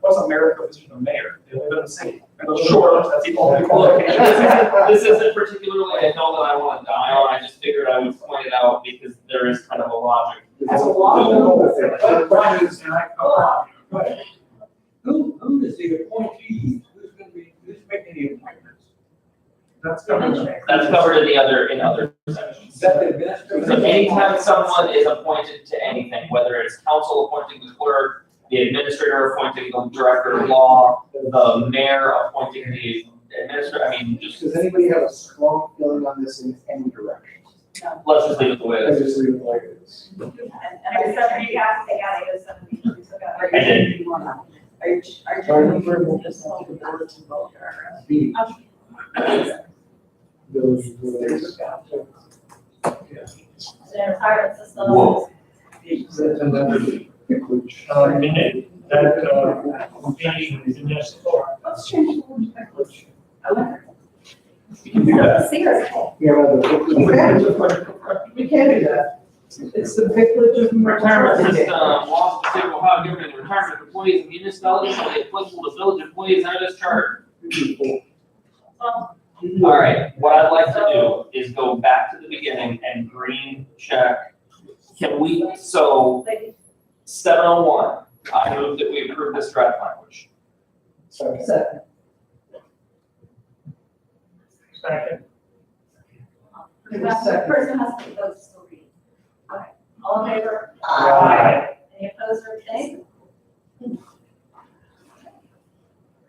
What's a merit position of mayor? They live in the city. Sure. That's the only look, qualification. this isn't particularly a hill that I want to die on. I just figured I would point it out because there is kind of a logic. That's a lot of the question is, who is the appointee? Who's making the appointments? That's government. That's covered in other Is sections. that the administrator? So anytime someone is appointed to anything, whether it's council appointing the clerk, the administrator appointing the director of law, the mayor appointing the administrator, I mean, just, Does anybody have a strong feeling on this in any direction? let's just leave it the way it I is. just leave it like it is. And I said, you have to take out 807B, we took out. I did. Are you just want the board to vote or? B. Those, The retirement system. Whoa. That's another, which, Minute, that, being municipal. Let's change the word to which. I like it. You can do that. Seriously. we have other. We can't do that. It's the vicarage of Retirement maternity. system, laws of the state of Ohio governing the retirement of employees of municipalities shall be applicable to village employees under this charter. All right, what I'd like to do is go back to the beginning and green check. Can we, so 701, I move that we approve this draft language. Second. Second. Second. The person has to vote to still read. Okay, all in favor? Aye. Any opposed or abstained?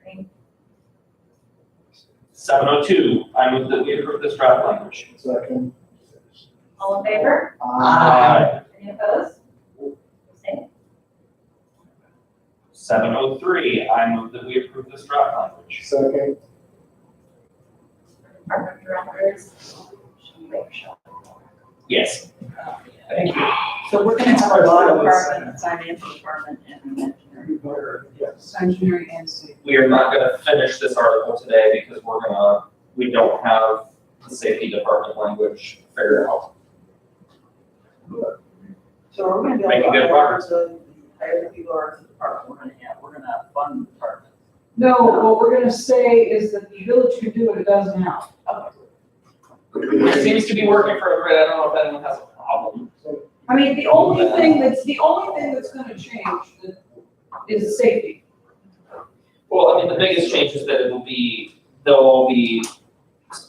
Great. 702, I move that we approve this draft language. Second. All in favor? Any opposed? Abstained? 703, I move that we approve this draft language. Second. Department directors. Yes. Thank you. So we're gonna have a law department, a financial department, and an engineering. Yes. Engineering and safety. We are not gonna finish this article today because we don't have the safety department language figured out. So we're gonna be Making able good to progress. hire the people or the department we're gonna fund the department. No, what we're gonna say is that the village can do what it does now. It seems to be working for everybody. I don't know if anyone has a problem. I mean, the only thing that's gonna change is safety. Well, I mean, the biggest change is that they'll all be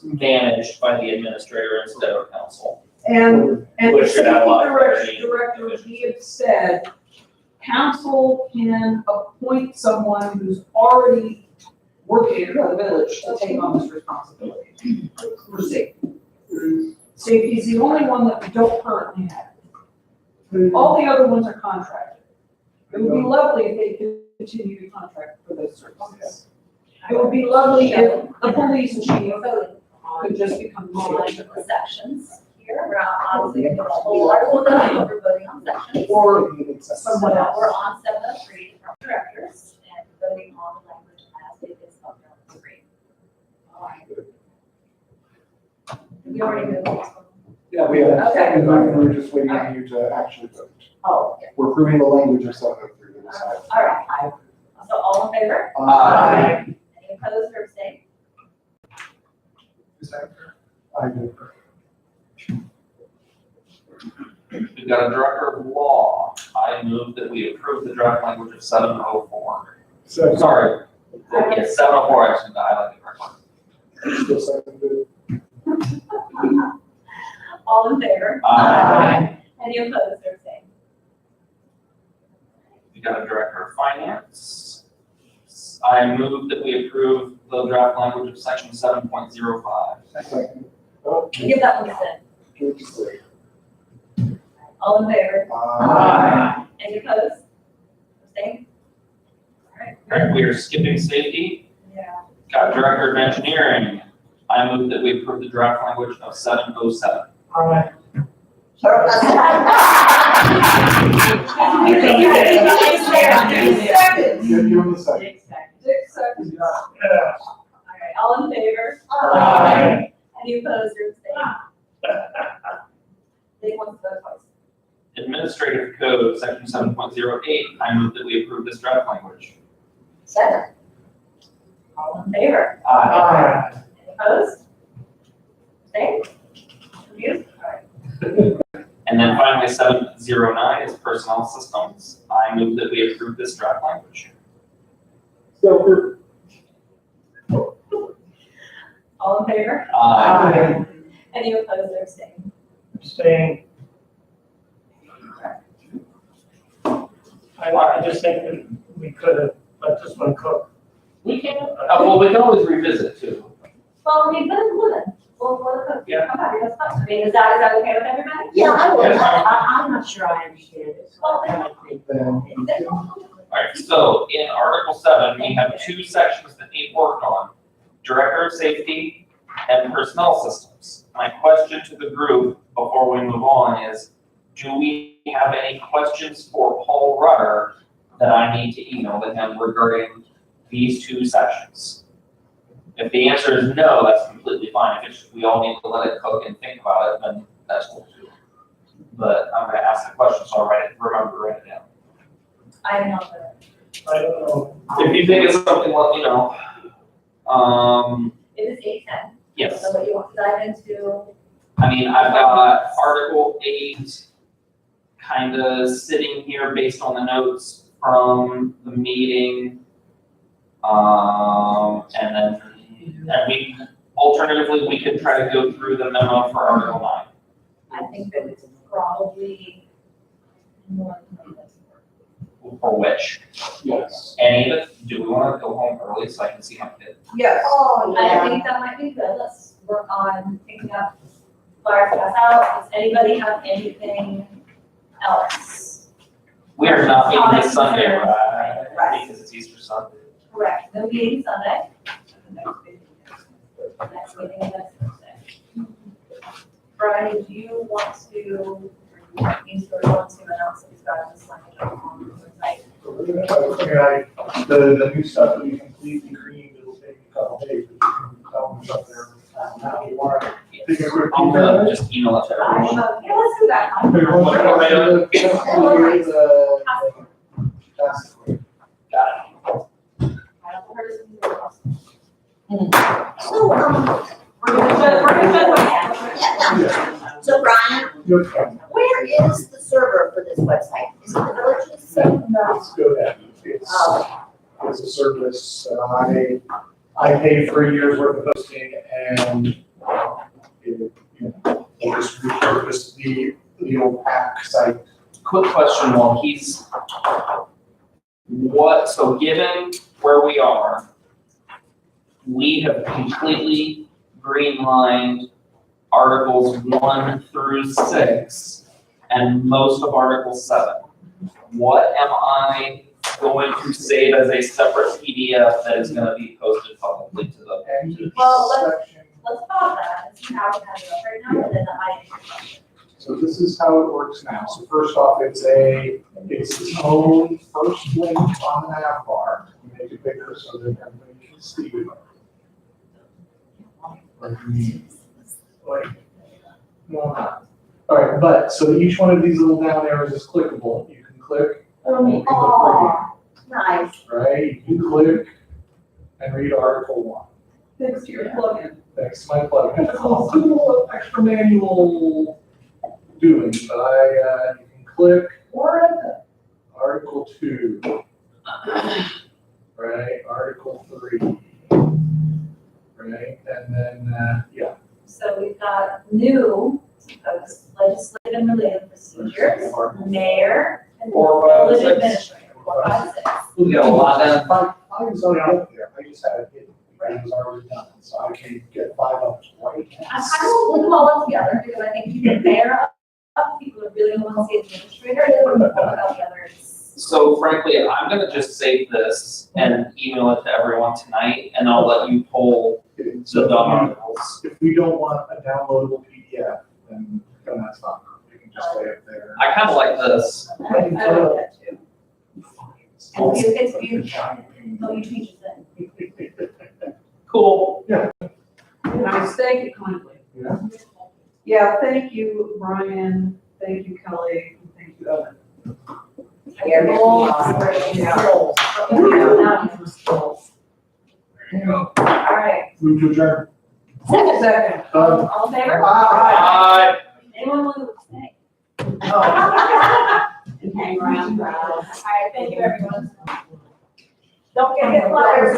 managed by the administrator instead of council. And the Which should add a lot of safety clarity. director, we have said, council can appoint someone who's already working for the village to take on this responsibility for safety. Safety is the only one that we don't currently have. All the other ones are contracted. It would be lovely if they could continue to contract for those services. It would be lovely if the police chief could just become the On chief. the sections here, we're not obviously gonna go whole article, no, we're voting on sections. Or someone else. We're on 703 from directors and voting on the language as it is up on the screen. All right. We already moved this one. Yeah, we have, Okay. and we're just waiting on you to actually vote. Oh, okay. We're approving the language of 703 to decide. All right. So all in favor? Aye. Any opposed or abstained? Is that fair? I do. We've got a director of law. I move that we approve the draft language of 704. So, Sorry, yes, 704, actually, I like the correct one. still seconded. All in favor? Aye. Any opposed or abstained? We got a director of finance. I move that we approve the draft language of section 7.05. Second. Oh, Give that one a sit. give it to Sue. All in favor? Any opposed? Abstained? All right. All right, we are skipping safety. Yeah. Got director of engineering. I move that we approve the draft language of 707. Seconds. Give him the second. 6 seconds. All right, all in favor? Any opposed or abstained? They want to vote twice. Administrative code, section 7.08. I move that we approve this draft language. Second. All in favor? Aye. Any opposed? Abstained? Confused? All right. And then finally, 709 is personnel systems. I move that we approve this draft language. So, All in favor? Aye. Any opposed or abstained? Abstain. I just think that we could have let this one cook. We can, well, we can always revisit too. Well, we put it in. We'll Yeah. come back, that's fine. I mean, is that okay with everybody? Yeah, I will. Yes. I'm not sure I understand it, so I don't think. then, Alright, so in Article 7, we have two sections that need work on. Director of Safety and Personnel Systems. My question to the group before we move on is, do we have any questions for Paul Rudder that I need to email to him regarding these two sections? If the answer is no, that's completely fine. If it's just we all need to let it cook and think about it, then that's cool too. But I'm gonna ask the question, so I'll remember to write it down. I am not the. I don't know. If you think it's something, let me know. It is 8:10. Yes, So what you want to dive into? I mean, I've got Article 8 kind of sitting here based on the notes from the meeting. And we, alternatively, we could try to go through the memo for Article 9. I think that it's probably more than this. For which, yes. any of it, do we want to go home early so I can see my kid? Yes. Oh, I yeah. think that might be good. Let's work on picking up flyers to pass out. Does anybody have anything else? We are not meeting this Sunday, Right. right? Because it's Easter Sunday. Correct. No meeting Sunday. Next meeting is next Thursday. Brian, do you want to, you sort of want to announce that he's got this language on the website? The new stuff that we completely creamed, it'll take a couple days, but you can tell them up there now. You want to take a quick I'm peek gonna at it? just email it to everyone. Yeah, let's do that. Hey, one second, that's quick. Got it. I don't heard this. So, We're gonna yeah. So Brian, Good. Wait, where is the server for this website? Is it the village's? It's GoDaddy. It's a service that I pay for a year's worth of hosting and, just repurpose the old pack site. Quick question while he's, so given where we are, we have completely greenlined Articles 1 through 6 and most of Article 7. What am I going to save as a separate PDF that is gonna be posted publicly to the? Well, Section. let's pause that and see how we have it up right now, and then the I. So this is how it works now. So first off, it's its own first link on the nav bar. You make it bigger so that everybody can see it. All right, but so each one of these little down arrows is clickable. You can click, and you can Aw, nice. read, right? You can click and read Article 1. Thanks to your plugin. Thanks to my plugin. It's a little extra manual doing, but you can click Article 2, right? Article 3, right? And then, yeah. So we've got new legislative and related procedures, mayor, and village administrator, 4, 5, 6. We got a lot done. Five is already up there. I just had it hidden. It was already done, so I can get 5 up right now. I kind of put them all up together because I think you get mayor up, people are really want to see administrator, and then we're gonna pull it all together. So frankly, I'm gonna just save this and email it to everyone tonight, and I'll let you pull the dumb articles. If we don't want a downloadable PDF, then that's fine. We can just lay it there. I kinda like this. I like that too. And you get to use, no, you change it Cool. And I state it kindly. Yeah. Yeah, thank you, Brian, thank you, Kelly, and thank you, Evan. Yeah. All right, Move to adjourn. Second. all in favor? Bye. Anyone want to say? Hang around. All right, thank you, everyone. Don't get hit flyers.